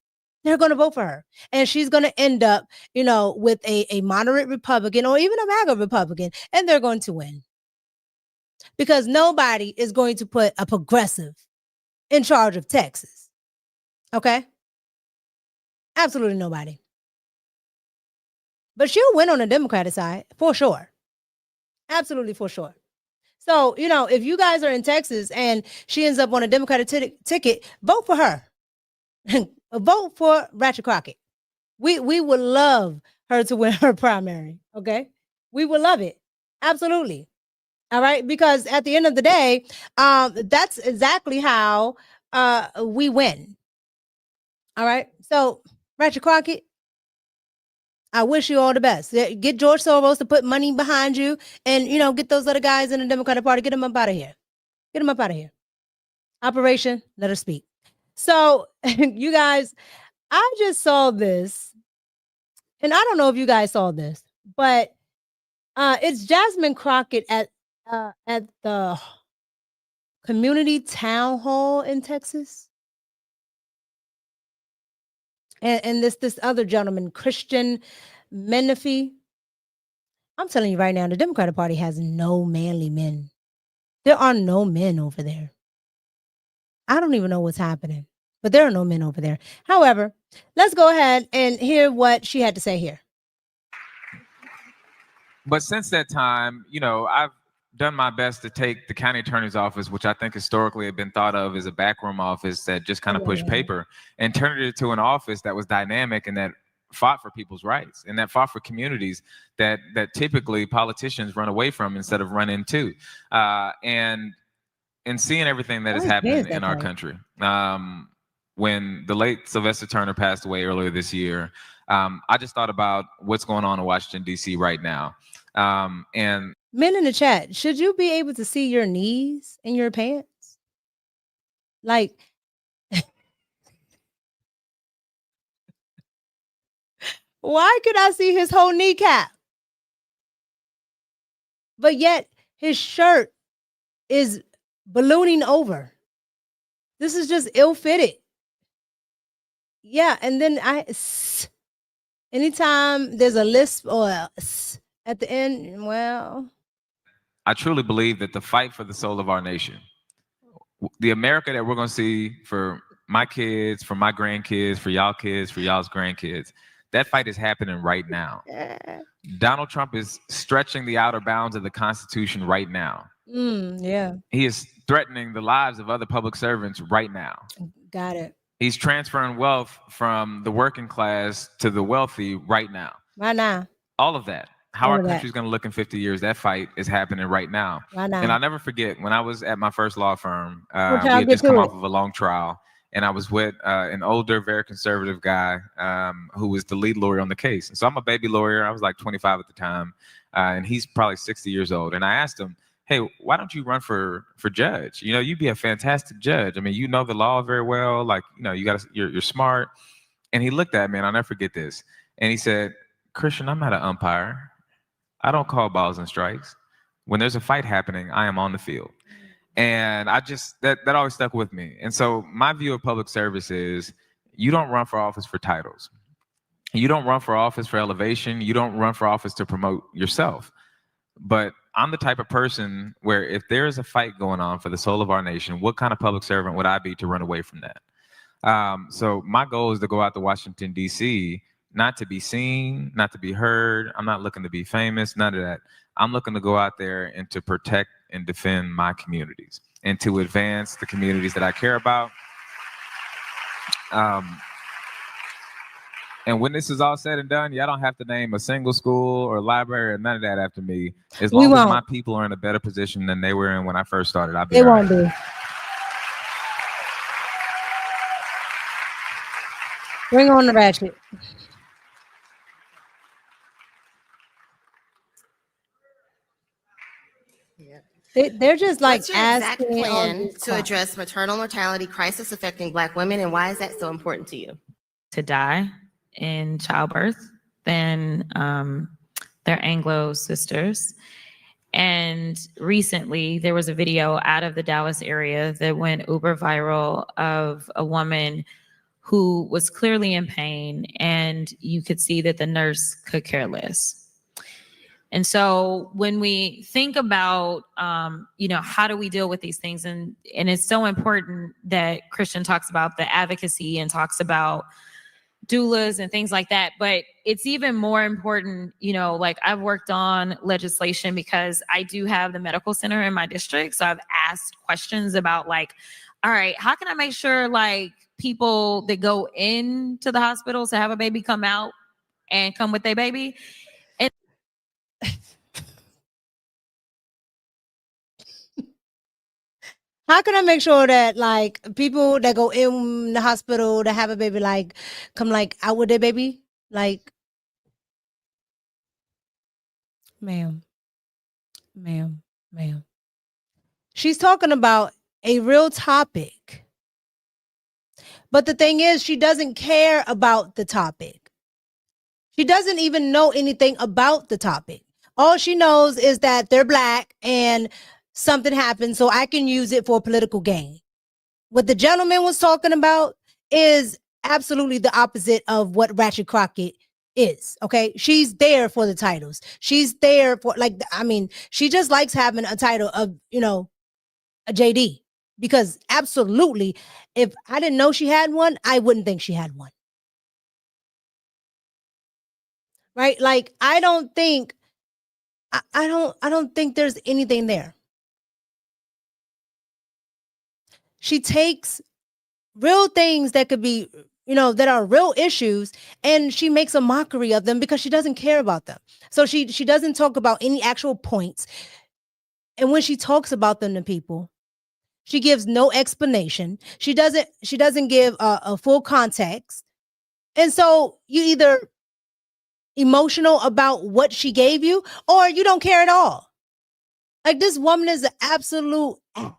They're going to vote for her. And she's going to end up, with a moderate Republican or even a MAGA Republican, and they're going to win. Because nobody is going to put a progressive in charge of Texas. Okay? Absolutely nobody. But she'll win on the Democratic side, for sure. Absolutely, for sure. So, if you guys are in Texas and she ends up on a Democratic ticket, vote for her. Vote for Ratchet Crockett. We would love her to win her primary. Okay? We would love it. Absolutely. All right, because at the end of the day, that's exactly how we win. All right, so Ratchet Crockett, I wish you all the best. Get George Soros to put money behind you, and get those other guys in the Democratic Party. Get them up out of here. Get them up out of here. Operation Let Her Speak. So, you guys, I just saw this, and I don't know if you guys saw this, but it's Jasmine Crockett at the community town hall in Texas. And this other gentleman, Christian Menifee. I'm telling you right now, the Democratic Party has no manly men. There are no men over there. I don't even know what's happening, but there are no men over there. However, let's go ahead and hear what she had to say here. But since that time, I've done my best to take the county attorney's office, which I think historically had been thought of as a backroom office that just kind of pushed paper, and turned it into an office that was dynamic and that fought for people's rights and that fought for communities that typically politicians run away from instead of run into. And seeing everything that is happening in our country. When the late Sylvester Turner passed away earlier this year, I just thought about what's going on in Washington, D.C. right now. And men in the chat, should you be able to see your knees in your pants? Like, why could I see his whole kneecap? But yet his shirt is ballooning over. This is just ill-fitted. Yeah, and then anytime there's a lisp or a at the end, well, I truly believe that the fight for the soul of our nation, the America that we're going to see for my kids, for my grandkids, for y'all kids, for y'all's grandkids, that fight is happening right now. Donald Trump is stretching the outer bounds of the Constitution right now. Yeah. He is threatening the lives of other public servants right now. Got it. He's transferring wealth from the working class to the wealthy right now. Right now. All of that. How our country's going to look in 50 years, that fight is happening right now. Right now. And I'll never forget, when I was at my first law firm, we had just come off of a long trial, and I was with an older, very conservative guy who was the lead lawyer on the case. And so I'm a baby lawyer. I was like 25 at the time, and he's probably 60 years old. And I asked him, hey, why don't you run for judge? You'd be a fantastic judge. I mean, you know the law very well. Like, you're smart. And he looked at me, and I'll never forget this. And he said, Christian, I'm not an umpire. I don't call balls and strikes. when there's a fight happening, I am on the field. And I just, that always stuck with me. And so my view of public service is you don't run for office for titles. You don't run for office for elevation. You don't run for office to promote yourself. But I'm the type of person where if there is a fight going on for the soul of our nation, what kind of public servant would I be to run away from that? So my goal is to go out to Washington, D.C., not to be seen, not to be heard. I'm not looking to be famous, none of that. I'm looking to go out there and to protect and defend my communities and to advance the communities that I care about. And when this is all said and done, y'all don't have to name a single school or library or none of that after me. As long as my people are in a better position than they were in when I first started, I'll be They all won't right. be. Bring on the ratchet. They're just like What's your exact asking all plan these to questions. address maternal mortality crisis affecting Black women, and why is that so important to you? To die in childbirth than their Anglo sisters. And recently there was a video out of the Dallas area that went uber viral of a woman who was clearly in pain, and you could see that the nurse could care less. And so when we think about, how do we deal with these things? And it's so important that Christian talks about the advocacy and talks about doulas and things like that. But it's even more important, like I've worked on legislation because I do have the medical center in my district. So I've asked questions about like, all right, how can I make sure like people that go into the hospital to have a baby come out and come with their baby? And How can I make sure that like people that go in the hospital to have a baby like come like out with their baby? Like, ma'am. She's talking about a real topic. But the thing is, she doesn't care about the topic. She doesn't even know anything about the topic. All she knows is that they're Black and something happened, so I can use it for political gain. What the gentleman was talking about is absolutely the opposite of what Ratchet Crockett is. Okay. She's there for the titles. She's there for she just likes having a title of, a JD, because absolutely, if I didn't know she had one, I wouldn't think she had one. Right. Like, I don't think there's anything there. She takes real things that could be, that are real issues, and she makes a mockery of them because she doesn't care about them. So she doesn't talk about any actual points. And when she talks about them to people, she gives no explanation. She doesn't give a full context. And so you either emotional about what she gave you or you don't care at all. Like, this woman is an absolute ass.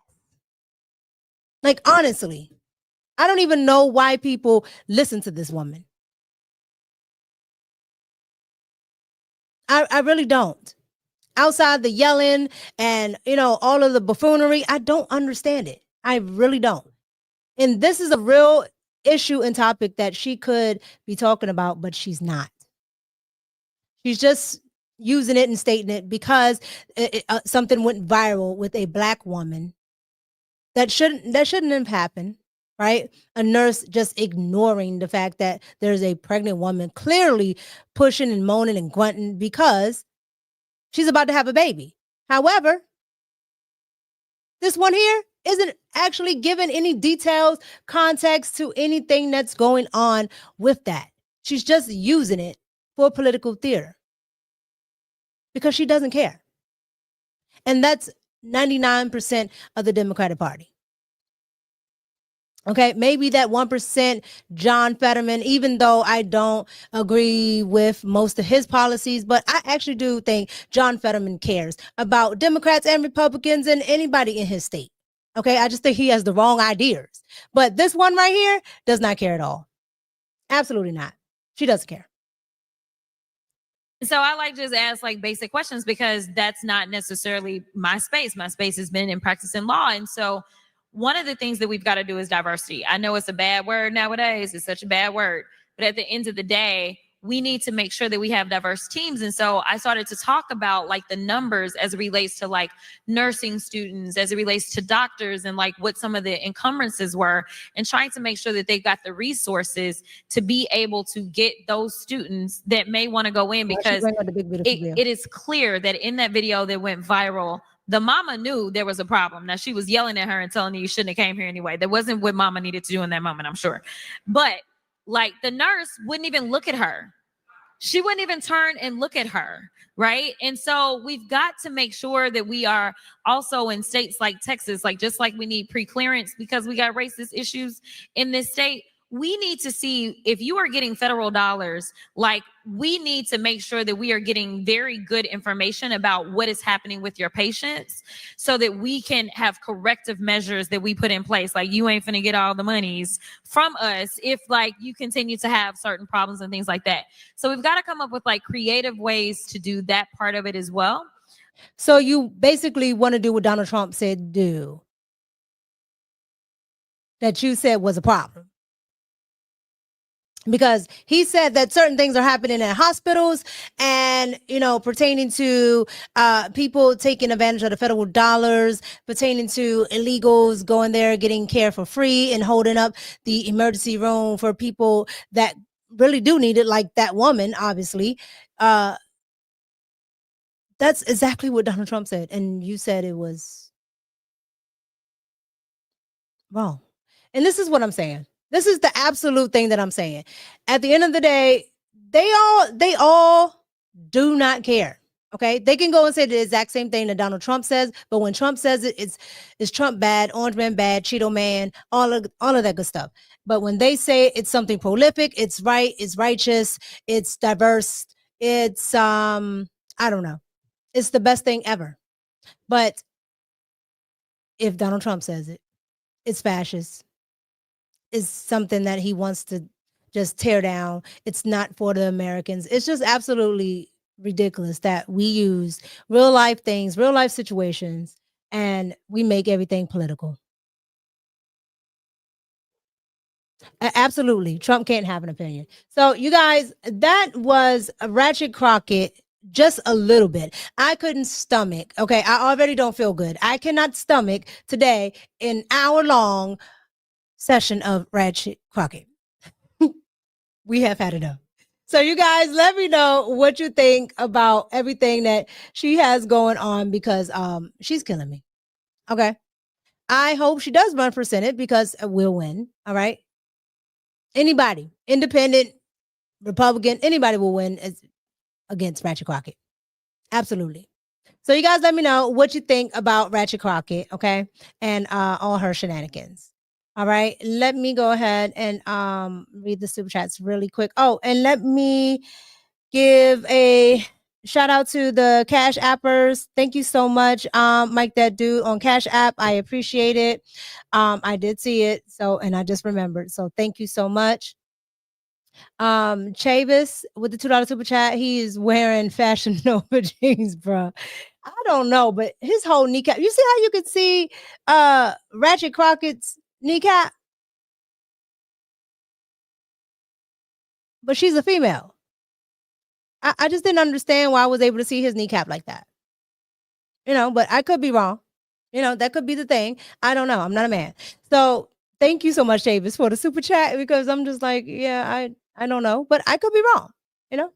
Like, honestly, I don't even know why people listen to this woman. I really don't. Outside the yelling and, all of the buffoonery, I don't understand it. I really don't. And this is a real issue and topic that she could be talking about, but she's not. She's just using it and stating it because something went viral with a Black woman that shouldn't have happened, right? A nurse just ignoring the fact that there's a pregnant woman clearly pushing and moaning and grunting because she's about to have a baby. However, this one here isn't actually giving any details, context to anything that's going on with that. She's just using it for political theater because she doesn't care. And that's 99% of the Democratic Party. Okay, maybe that 1%, John Fetterman, even though I don't agree with most of his policies, but I actually do think John Fetterman cares about Democrats and Republicans and anybody in his state. Okay, I just think he has the wrong ideas. But this one right here does not care at all. Absolutely not. She doesn't care. So I like just ask like basic questions because that's not necessarily my space. My space has been in practicing law. And so one of the things that we've got to do is diversity. I know it's a bad word nowadays. It's such a bad word. But at the end of the day, we need to make sure that we have diverse teams. And so I started to talk about like the numbers as it relates to like nursing students, as it relates to doctors, and like what some of the encumbrances were, and trying to make sure that they've got the resources to be able to get those students that may want to go in, because it is clear that in that video that went viral, the mama knew there was a problem. Now, she was yelling at her and telling her you shouldn't have came here anyway. That wasn't what mama needed to do in that moment, I'm sure. But like the nurse wouldn't even look at her. She wouldn't even turn and look at her, right? And so we've got to make sure that we are also in states like Texas, like just like we need pre-clearance because we got racist issues in this state. We need to see if you are getting federal dollars, like we need to make sure that we are getting very good information about what is happening with your patients so that we can have corrective measures that we put in place. Like you ain't finna get all the monies from us if like you continue to have certain problems and things like that. So we've got to come up with like creative ways to do that part of it as well. So you basically want to do what Donald Trump said do, that you said was a problem. Because he said that certain things are happening at hospitals and, you know, pertaining to people taking advantage of the federal dollars, pertaining to illegals going there, getting care for free and holding up the emergency room for people that really do need it, like that woman, obviously. That's exactly what Donald Trump said. And you said it was wrong. And this is what I'm saying. This is the absolute thing that I'm saying. At the end of the day, they all do not care. Okay. They can go and say the exact same thing that Donald Trump says, but when Trump says it, it's Trump bad, Orange Man bad, Cheeto Man, all of that good stuff. But when they say it's something prolific, it's right, it's righteous, it's diverse, it's I don't know. It's the best thing ever. But if Donald Trump says it, it's fascist. Is something that he wants to just tear down. It's not for the Americans. It's just absolutely ridiculous that we use real life things, real life situations, and we make everything political. Absolutely. Trump can't have an opinion. So you guys, that was Ratchet Crockett. Just a little bit. I couldn't stomach. Okay. I already don't feel good. I cannot stomach today an hour-long session of Ratchet Crockett. We have had enough. So you guys, let me know what you think about everything that she has going on, because she's killing me. Okay. I hope she does run for Senate because we'll win. All right. Anybody, independent, Republican, anybody will win against Ratchet Crockett. Absolutely. So you guys let me know what you think about Ratchet Crockett, okay? And all her shenanigans. All right, let me go ahead and read the super chats really quick. Oh, and let me give a shout out to the Cash Appers. Thank you so much, Mike, that dude on Cash App. I appreciate it. I did see it, so, and I just remembered. So thank you so much. Chavis with the $2 super chat. He is wearing Fashion Nova jeans, bro. I don't know, but his whole kneecap. You see how you could see Ratchet Crockett's kneecap? But she's a female. I just didn't understand why I was able to see his kneecap like that. You know, but I could be wrong. You know, that could be the thing. I don't know. I'm not a man. So thank you so much, Chavis, for the super chat, because I'm just like, yeah, I don't know, but I could be wrong, you know?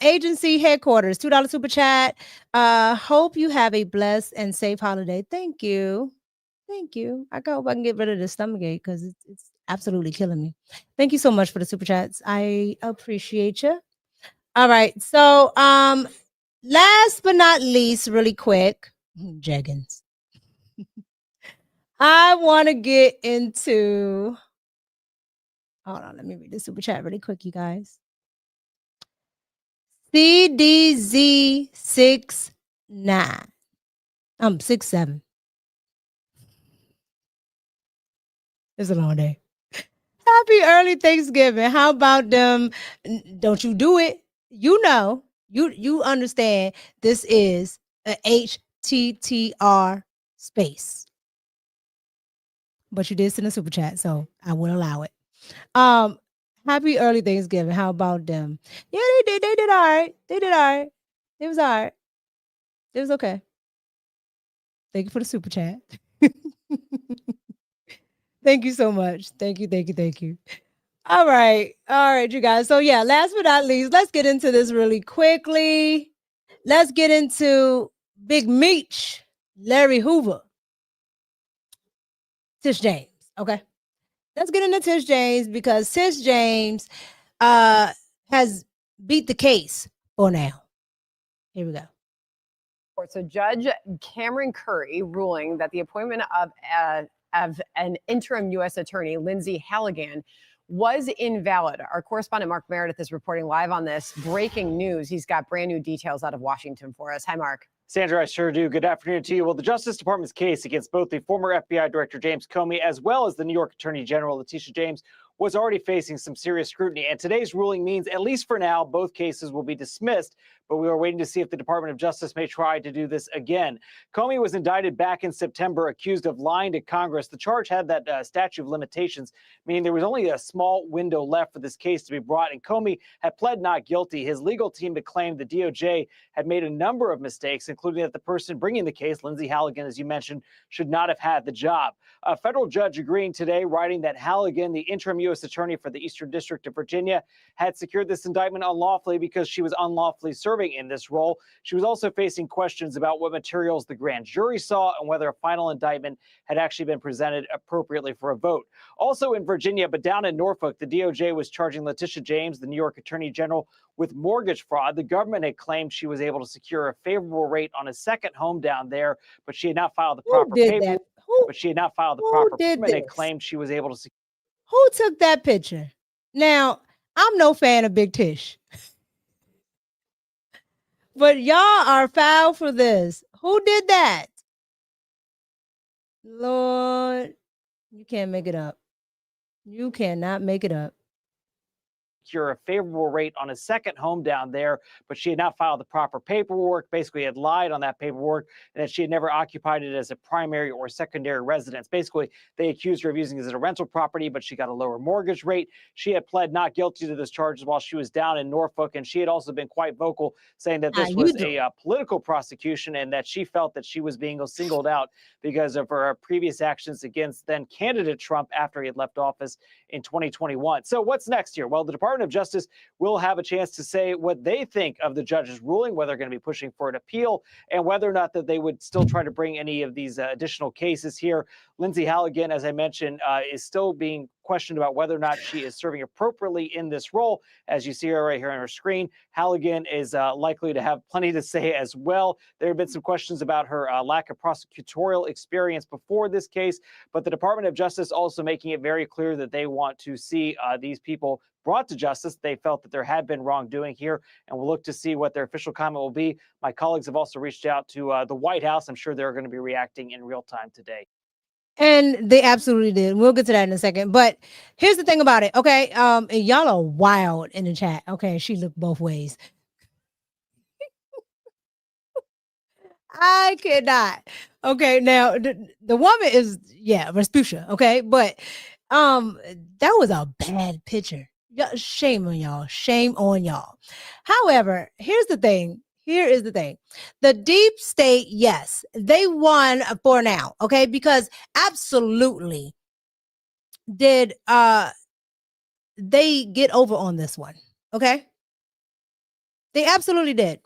Agency headquarters, $2 super chat. Hope you have a blessed and safe holiday. Thank you. Thank you. I hope I can get rid of the stomachache because it's absolutely killing me. Thank you so much for the super chats. I appreciate you. All right. So last but not least, really quick, Jeggins. I want to get into, hold on, let me read the super chat really quick, you guys. CDZ69. 67. It's a long day. Happy early Thanksgiving. How about them? Don't you do it. you understand this is a HTTR space. But you did send a super chat, so I will allow it. Happy early Thanksgiving. How about them? Yeah, they did all right. They did all right. It was all right. It was okay. Thank you for the super chat. Thank you so much. Thank you. All right, you guys. So yeah, last but not least, let's get into this really quickly. Let's get into Big Meech, Larry Hoover, Tish James. Okay, let's get into Tish James because Tish James has beat the case for now. Here we go. So Judge Cameron Curry ruling that the appointment of an interim U.S. attorney, Lindsay Halligan, was invalid. Our correspondent Mark Meredith is reporting live on this breaking news. He's got brand new details out of Washington for us. Hi, Mark. Sandra, I sure do. Good afternoon to you. Well, the Justice Department's case against both the former FBI Director James Comey as well as the New York Attorney General Letitia James was already facing some serious scrutiny. And today's ruling means, at least for now, both cases will be dismissed. But we are waiting to see if the Department of Justice may try to do this again. Comey was indicted back in September, accused of lying to Congress. The charge had that statute of limitations, meaning there was only a small window left for this case to be brought. And Comey had pled not guilty. His legal team had claimed the DOJ had made a number of mistakes, including that the person bringing the case, Lindsay Halligan, as you mentioned, should not have had the job. A federal judge agreeing today, writing that Halligan, the interim U.S. attorney for the Eastern District of Virginia, had secured this indictment unlawfully because she was unlawfully serving in this role. She was also facing questions about what materials the grand jury saw and whether a final indictment had actually been presented appropriately for a vote. Also in Virginia, but down in Norfolk, the DOJ was charging Letitia James, the New York Attorney General, with mortgage fraud. The government had claimed she was able to secure a favorable rate on a second home down there, but she had not filed the proper paperwork. But she had not filed the proper payment and claimed she was able to secure. Who took that picture? Now, I'm no fan of Big Tish. But y'all are foul for this. Who did that? Lord, you can't make it up. You cannot make it up. Secure a favorable rate on a second home down there, but she had not filed the proper paperwork, basically had lied on that paperwork, and that she had never occupied it as a primary or secondary residence. Basically, they accused her of using it as a rental property, but she got a lower mortgage rate. She had pled not guilty to those charges while she was down in Norfolk, and she had also been quite vocal, saying that this was a political prosecution and that she felt that she was being singled out because of her previous actions against then candidate Trump after he had left office in 2021. So what's next here? Well, the Department of Justice will have a chance to say what they think of the judge's ruling, whether they're going to be pushing for an appeal, and whether or not that they would still try to bring any of these additional cases here. Lindsay Halligan, as I mentioned, is still being questioned about whether or not she is serving appropriately in this role. As you see her right here on her screen, Halligan is likely to have plenty to say as well. There have been some questions about her lack of prosecutorial experience before this case, but the Department of Justice also making it very clear that they want to see these people brought to justice. They felt that there had been wrongdoing here, and we'll look to see what their official comment will be. My colleagues have also reached out to the White House. I'm sure they're going to be reacting in real time today. And they absolutely did. We'll get to that in a second. But here's the thing about it, okay? And y'all are wild in the chat. Okay, she looked both ways. I cannot. Okay, now the woman is Rasputia. Okay, but that was a bad picture. Shame on y'all. Shame on y'all. However, here's the thing. Here is the thing. The deep state, yes, they won for now, okay? Because absolutely did they get over on this one, okay? They absolutely did.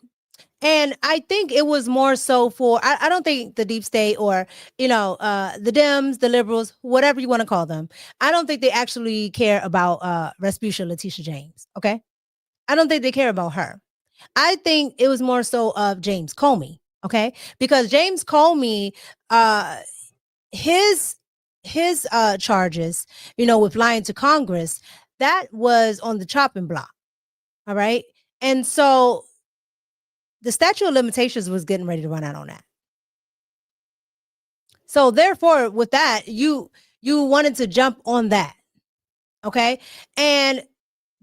And I think it was more so for, I don't think the deep state or, the Dems, the liberals, whatever you want to call them, I don't think they actually care about Rasputia Letitia James, okay? I don't think they care about her. I think it was more so of James Comey, okay? Because James Comey, his charges, with lying to Congress, that was on the chopping block, all right? And so the statute of limitations was getting ready to run out on that. So therefore, with that, you wanted to jump on that, okay? And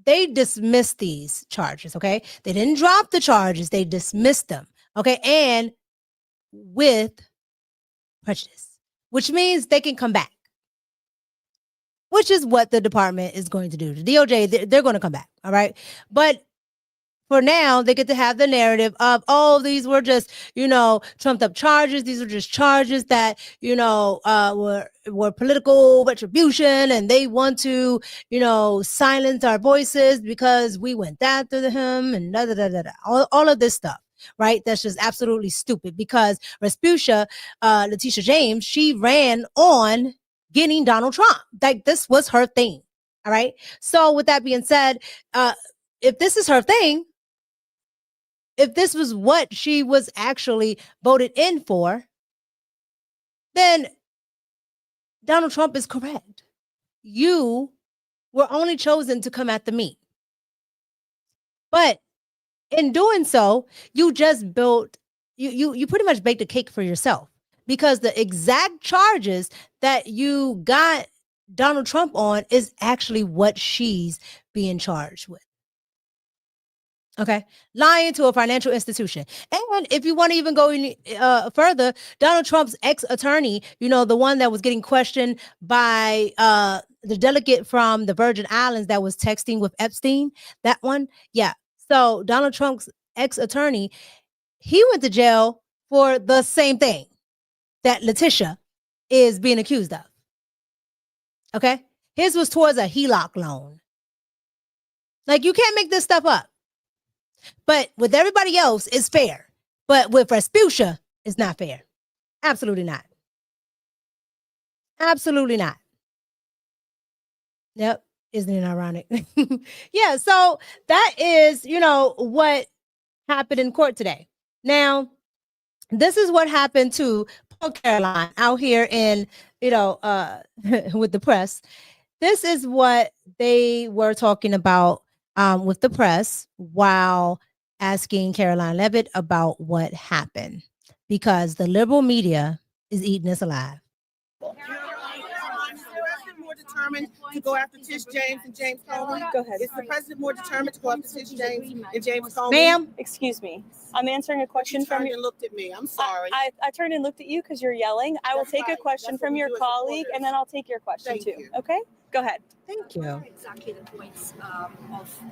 they dismissed these charges, okay? They didn't drop the charges, they dismissed them, okay? And with prejudice, which means they can come back, which is what the department is going to do. The DOJ, they're going to come back, all right? But for now, they get to have the narrative of, oh, these were just, trumped up charges. These were just charges that, were political retribution, and they want to, silence our voices because we went after him and all of this stuff, right? That's just absolutely stupid because Letitia James, she ran on getting Donald Trump. Like, this was her thing, all right? So with that being said, if this is her thing, if this was what she was actually voted in for, then Donald Trump is correct. You were only chosen to come after me. But in doing so, you just built, you pretty much baked a cake for yourself, because the exact charges that you got Donald Trump on is actually what she's being charged with. Okay, lying to a financial institution. And if you want to even go any, further, Donald Trump's ex-attorney, the one that was getting questioned by the delegate from the Virgin Islands that was texting with Epstein, that one, yeah. So Donald Trump's ex-attorney, he went to jail for the same thing that Letitia is being accused of. Okay, his was towards a HELOC loan. Like, you can't make this stuff up. But with everybody else, it's fair. But with Respucia, it's not fair. Absolutely not. Absolutely not. Yep. Isn't it ironic? Yeah. So that is, what happened in court today. Now, this is what happened to Paul Caroline out here in, with the press. This is what they were talking about with the press while asking Caroline Leavitt about what happened, because the liberal media is eating us alive. More determined to go after Tish James and James Comey? Go ahead. Is the president more determined to go after Tish James and James Comey? Ma'am, excuse me. I'm answering a question from you. Looked at me. I'm sorry. I turned and looked at you because you're yelling. I will take a question from your colleague, and then I'll take your question too. Okay? Go ahead. Thank you. What are exactly the points of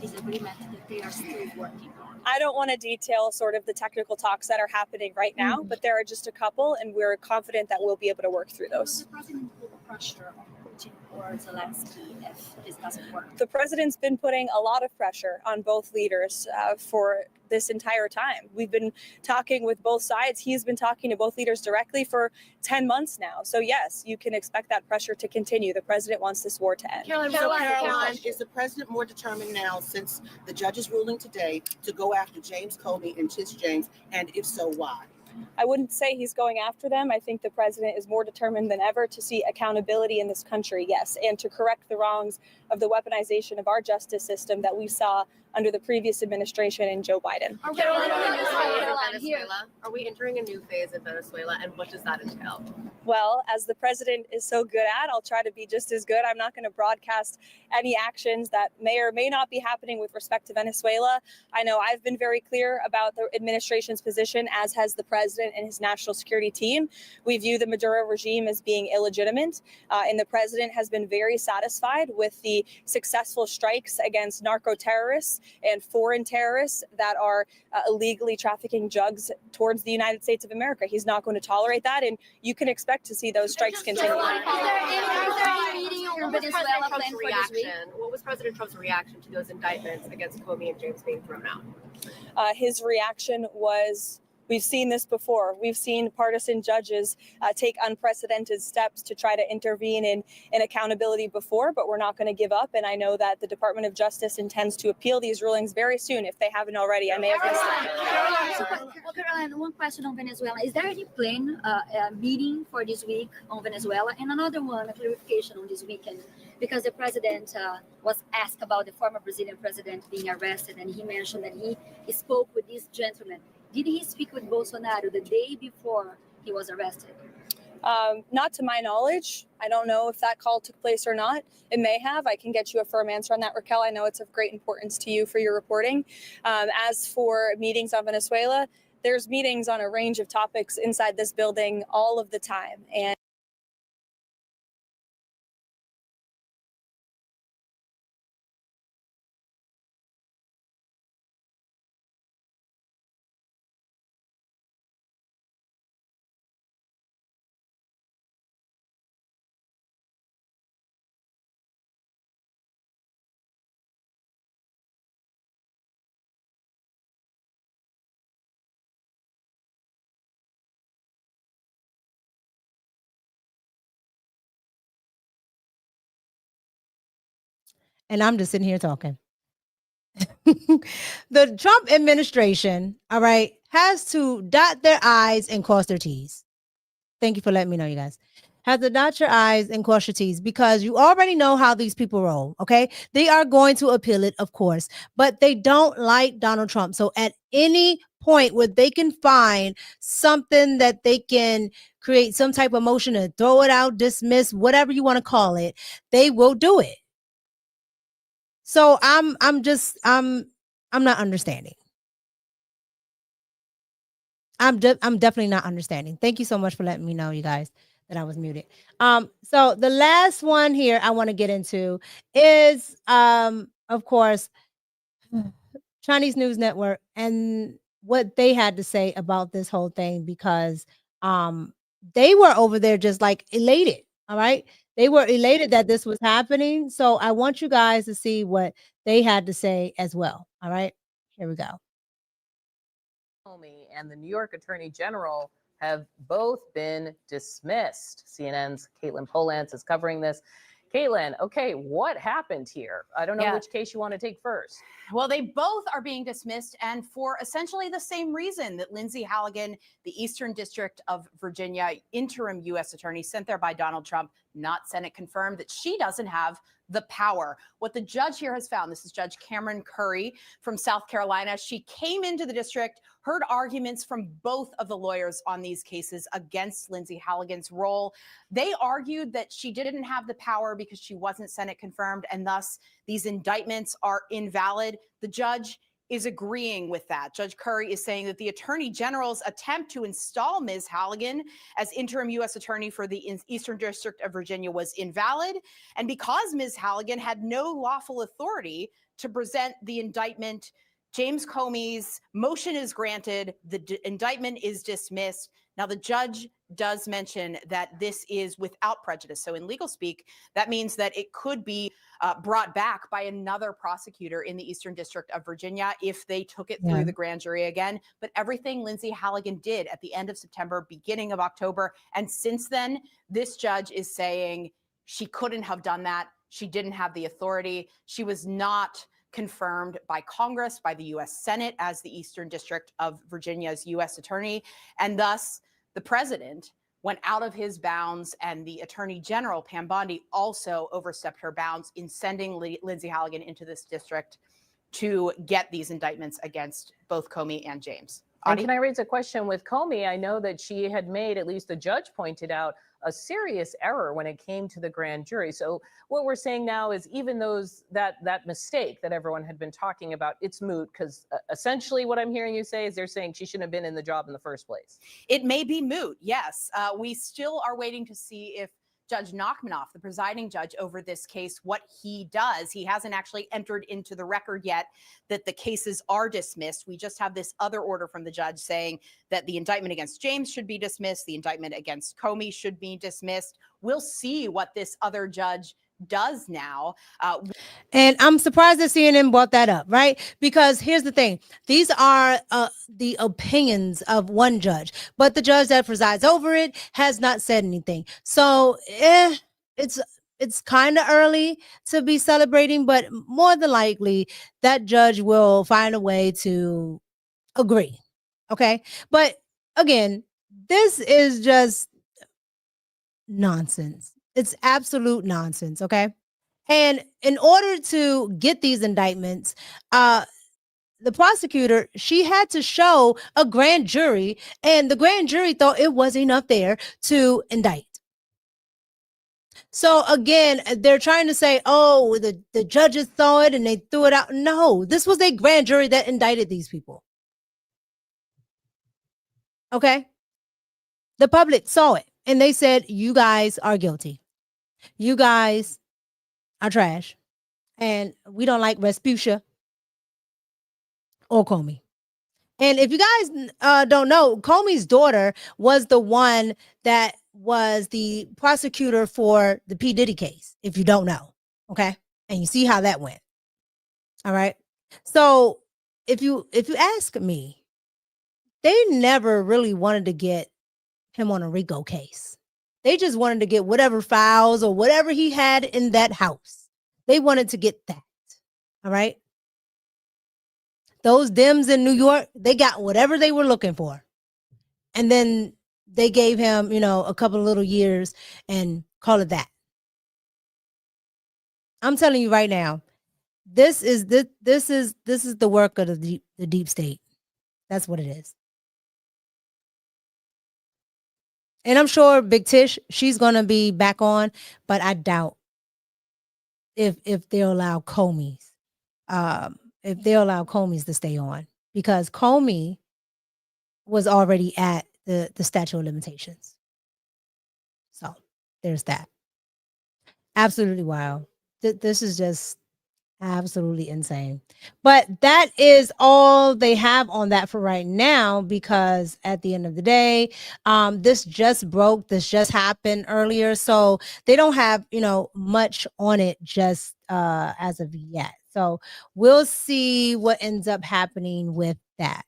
disagreement that they are still working on? I don't want to detail sort of the technical talks that are happening right now, but there are just a couple, and we're confident that we'll be able to work through those. Will the president put pressure on Putin or Zelensky if this doesn't work? The president's been putting a lot of pressure on both leaders for this entire time. We've been talking with both sides. He's been talking to both leaders directly for 10 months now. So yes, you can expect that pressure to continue. The president wants this war to end. Caroline, is the president more determined now, since the judge's ruling today, to go after James Comey and Tish James? And if so, why? I wouldn't say he's going after them. I think the president is more determined than ever to see accountability in this country, yes, and to correct the wrongs of the weaponization of our justice system that we saw under the previous administration and Joe Biden. Are we entering a new phase in Venezuela, and what does that entail? Well, as the president is so good at, I'll try to be just as good. I'm not going to broadcast any actions that may or may not be happening with respect to Venezuela. I know I've been very clear about the administration's position, as has the president and his national security team. We view the Maduro regime as being illegitimate, and the president has been very satisfied with the successful strikes against narco-terrorists and foreign terrorists that are illegally trafficking drugs towards the United States of America. He's not going to tolerate that, and you can expect to see those strikes continue. What was President Trump's reaction to those indictments against Comey and James being thrown out? His reaction was, we've seen this before. We've seen partisan judges take unprecedented steps to try to intervene in accountability before, but we're not going to give up. And I know that the Department of Justice intends to appeal these rulings very soon. If they haven't already, I may have missed it. Caroline, one question on Venezuela. Is there any plan, meeting for this week on Venezuela? And another one, a clarification on this weekend, because the president was asked about the former Brazilian president being arrested, and he mentioned that he spoke with this gentleman. Did he speak with Bolsonaro the day before he was arrested? Not to my knowledge. I don't know if that call took place or not. It may have. I can get you a firm answer on that, Raquel. I know it's of great importance to you for your reporting. As for meetings on Venezuela, there's meetings on a range of topics inside this building all of the time. And I'm just sitting here talking. The Trump administration, all right, has to dot their I's and cross their T's. Thank you for letting me know, you guys. Have to dot your I's and cross your T's, because you already know how these people roll, okay? They are going to appeal it, of course, but they don't like Donald Trump. So at any point where they can find something that they can create some type of motion to throw it out, dismiss, whatever you want to call it, they will do it. So I'm not understanding. I'm definitely not understanding. Thank you so much for letting me know, you guys, that I was muted. So the last one here I want to get into is, of course, Chinese News Network and what they had to say about this whole thing, because they were over there just like elated. All right. They were elated that this was happening. So I want you guys to see what they had to say as well. All right. Here we go. Comey and the New York Attorney General have both been dismissed. CNN's Caitlin Polance is covering this. Caitlin, okay, what happened here? I don't know which case you want to take first. Well, they both are being dismissed, and for essentially the same reason that Lindsay Halligan, the Eastern District of Virginia interim U.S. attorney sent there by Donald Trump, not Senate confirmed, that she doesn't have the power. What the judge here has found, this is Judge Cameron Curry from South Carolina. She came into the district, heard arguments from both of the lawyers on these cases against Lindsay Halligan's role. They argued that she didn't have the power because she wasn't Senate confirmed, and thus these indictments are invalid. The judge is agreeing with that. Judge Curry is saying that the Attorney General's attempt to install Ms. Halligan as interim U.S. attorney for the Eastern District of Virginia was invalid. And because Ms. Halligan had no lawful authority to present the indictment, James Comey's motion is granted, the indictment is dismissed. Now, the judge does mention that this is without prejudice. So in legal speak, that means that it could be brought back by another prosecutor in the Eastern District of Virginia if they took it through the grand jury again. But everything Lindsay Halligan did at the end of September, beginning of October, and since then, this judge is saying she couldn't have done that. She didn't have the authority. She was not confirmed by Congress, by the U.S. Senate as the Eastern District of Virginia's U.S. attorney. And thus, the president went out of his bounds, and the Attorney General, Pam Bondi, also overstepped her bounds in sending Lindsay Halligan into this district to get these indictments against both Comey and James. And can I raise a question with Comey? I know that she had made, at least the judge pointed out, a serious error when it came to the grand jury. So what we're saying now is even that mistake that everyone had been talking about, it's moot, because essentially what I'm hearing you say is they're saying she shouldn't have been in the job in the first place. It may be moot, yes. We still are waiting to see if Judge Nachmanoff, the presiding judge over this case, what he does. He hasn't actually entered into the record yet that the cases are dismissed. We just have this other order from the judge saying that the indictment against James should be dismissed. The indictment against Comey should be dismissed. We'll see what this other judge does now. And I'm surprised that CNN brought that up, right? Because here's the thing. These are the opinions of one judge, but the judge that presides over it has not said anything. So it's kind of early to be celebrating, but more than likely that judge will find a way to agree. Okay. But again, this is just nonsense. It's absolute nonsense, okay? And in order to get these indictments, the prosecutor, she had to show a grand jury, and the grand jury thought it was enough there to indict. So again, they're trying to say, oh, the judges saw it and they threw it out. No, this was a grand jury that indicted these people. Okay? The public saw it and they said, you guys are guilty. You guys are trash. And we don't like Respucia or Comey. And if you guys don't know, Comey's daughter was the one that was the prosecutor for the P. Diddy case, if you don't know. Okay? And you see how that went. All right? So if you ask me, they never really wanted to get him on a RICO case. They just wanted to get whatever files or whatever he had in that house. They wanted to get that. All right? Those Dems in New York, they got whatever they were looking for. And then they gave him, a couple of little years and call it that. I'm telling you right now, this is the work of the deep state. That's what it is. And I'm sure Big Tish, she's going to be back on, but I doubt if they'll allow Comey's. If they'll allow Comey's to stay on, because Comey was already at the statute of limitations. So there's that. Absolutely wild. This is just absolutely insane. But that is all they have on that for right now, because at the end of the day, this just broke. This just happened earlier. So they don't have, much on it just as of yet. So we'll see what ends up happening with that.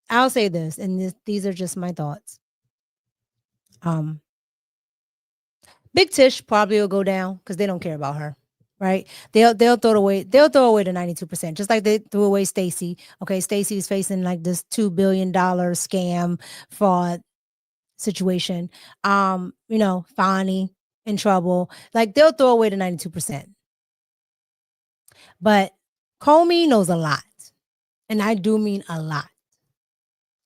I'll say this, and these are just my thoughts. Big Tish probably will go down because they don't care about her, right? They'll throw away the 92%, just like they threw away Stacey. Okay, Stacey is facing like this $2 billion scam fraud situation. Fani in trouble. Like they'll throw away the 92%. But Comey knows a lot. And I do mean a lot.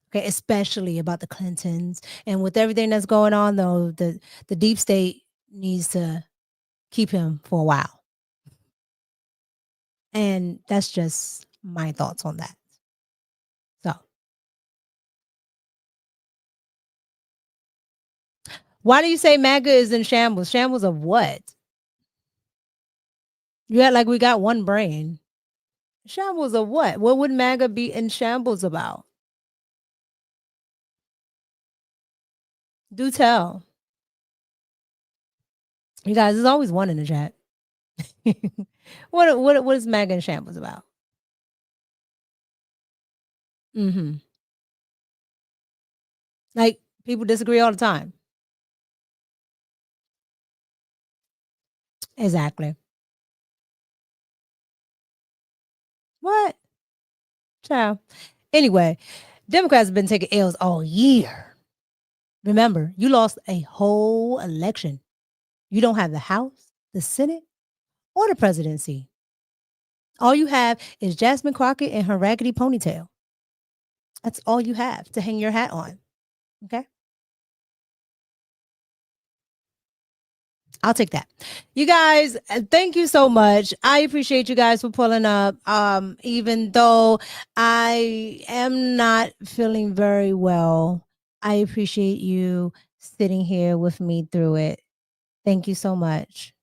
Okay, especially about the Clintons. And with everything that's going on, though, the deep state needs to keep him for a while. And that's just my thoughts on that. So, why do you say MAGA is in shambles? Shambles of what? You act like we got one brain. Shambles of what? What would MAGA be in shambles about? Do tell. You guys, there's always one in the chat. What is MAGA in shambles about? Like, people disagree all the time. Exactly. What? Ciao. Anyway, Democrats have been taking L's all year. Remember, you lost a whole election. You don't have the House, the Senate, or the presidency. All you have is Jasmine Crockett and her raggedy ponytail. That's all you have to hang your hat on. Okay? I'll take that. You guys, thank you so much. I appreciate you guys for pulling up. Even though I am not feeling very well, I appreciate you sitting here with me through it. Thank you so much.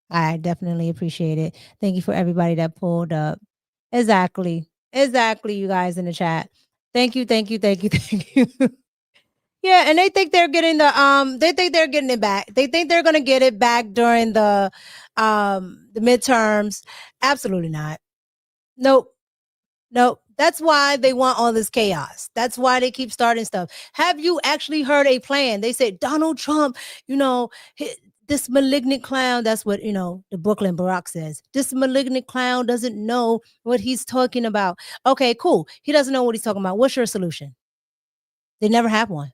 I definitely appreciate it. Thank you for everybody that pulled up. Exactly, you guys in the chat. Thank you. Yeah, and they think they're getting it back. They think they're gonna get it back during the midterms. Absolutely not. Nope. That's why they want all this chaos. That's why they keep starting stuff. Have you actually heard a plan? They said Donald Trump, this malignant clown. That's what, the Brooklyn Barack says. This malignant clown doesn't know what he's talking about. Okay, cool. He doesn't know what he's talking about. What's your solution? They never have one.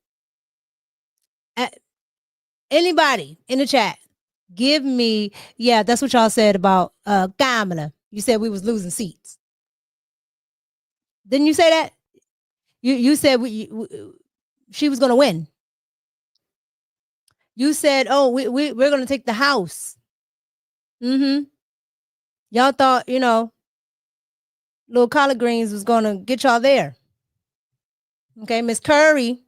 Anybody in the chat, give me, that's what y'all said about Kamala. You said we was losing seats. Didn't you say that? You said she was going to win. You said, oh, we're going to take the House. Y'all thought, little collard greens was going to get y'all there. Okay, Miss Curry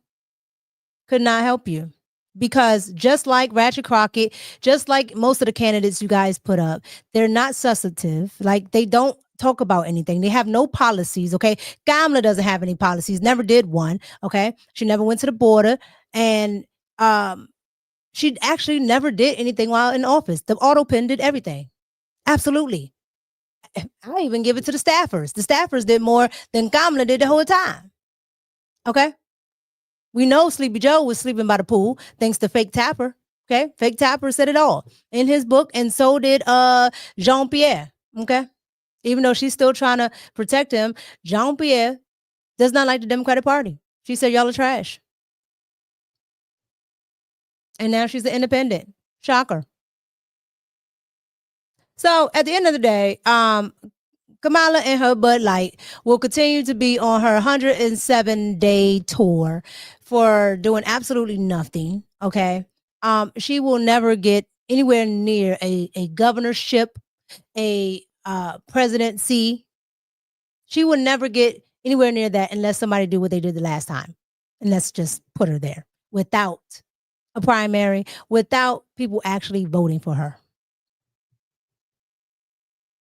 could not help you because just like Ratchet Crockett, just like most of the candidates you guys put up, they're not substantive. Like they don't talk about anything. They have no policies. Okay, Kamala doesn't have any policies. Never did one. Okay, she never went to the border, and she actually never did anything while in office. The auto pen did everything. Absolutely. I even give it to the staffers. The staffers did more than Kamala did the whole time. Okay. We know Sleepy Joe was sleeping by the pool thanks to Fake Tapper. Okay. Fake Tapper said it all in his book. And so did Jean-Pierre. Okay. Even though she's still trying to protect him, Jean-Pierre does not like the Democratic Party. She said, y'all are trash. And now she's an independent. Shocker. So at the end of the day, Kamala and her Bud Light will continue to be on her 107-day tour for doing absolutely nothing. Okay. She will never get anywhere near a governorship, a presidency. She will never get anywhere near that unless somebody do what they did the last time. And let's just put her there without a primary, without people actually voting for her.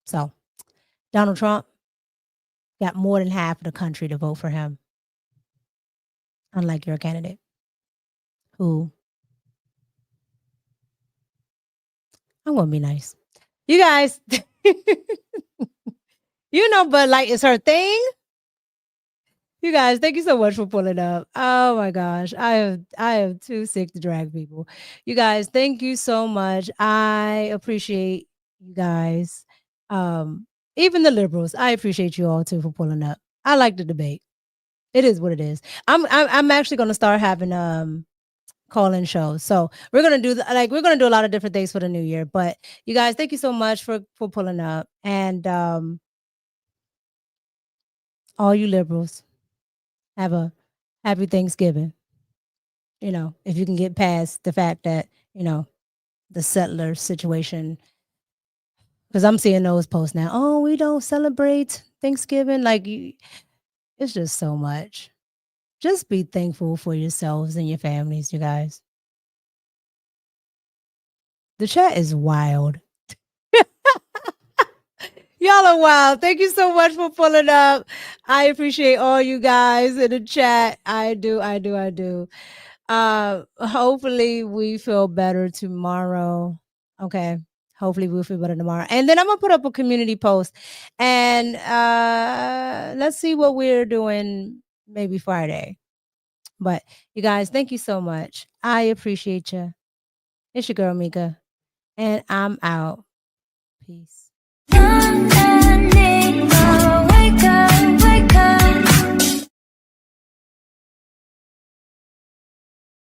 So Donald Trump got more than half of the country to vote for him. Unlike your candidate, who I'm going to be nice. You guys, Bud Light is her thing. You guys, thank you so much for pulling up. Oh my gosh, I am too sick to drag people. You guys, thank you so much. I appreciate you guys. Even the liberals, I appreciate you all too for pulling up. I like the debate. It is what it is. I'm actually going to start having call-in shows. So we're gonna do a lot of different things for the new year. But you guys, thank you so much for pulling up, and all you liberals, have a happy Thanksgiving. If you can get past the fact that the settler situation. Because I'm seeing those posts now. Oh, we don't celebrate Thanksgiving. It's just so much. Just be thankful for yourselves and your families, you guys. The chat is wild. Y'all are wild. Thank you so much for pulling up. I appreciate all you guys in the chat. I do. Hopefully we feel better tomorrow. Okay. Hopefully we'll feel better tomorrow. And then I'm going to put up a community post and let's see what we're doing maybe Friday. But you guys, thank you so much. I appreciate you. It's your girl, Mika. And I'm out. Peace.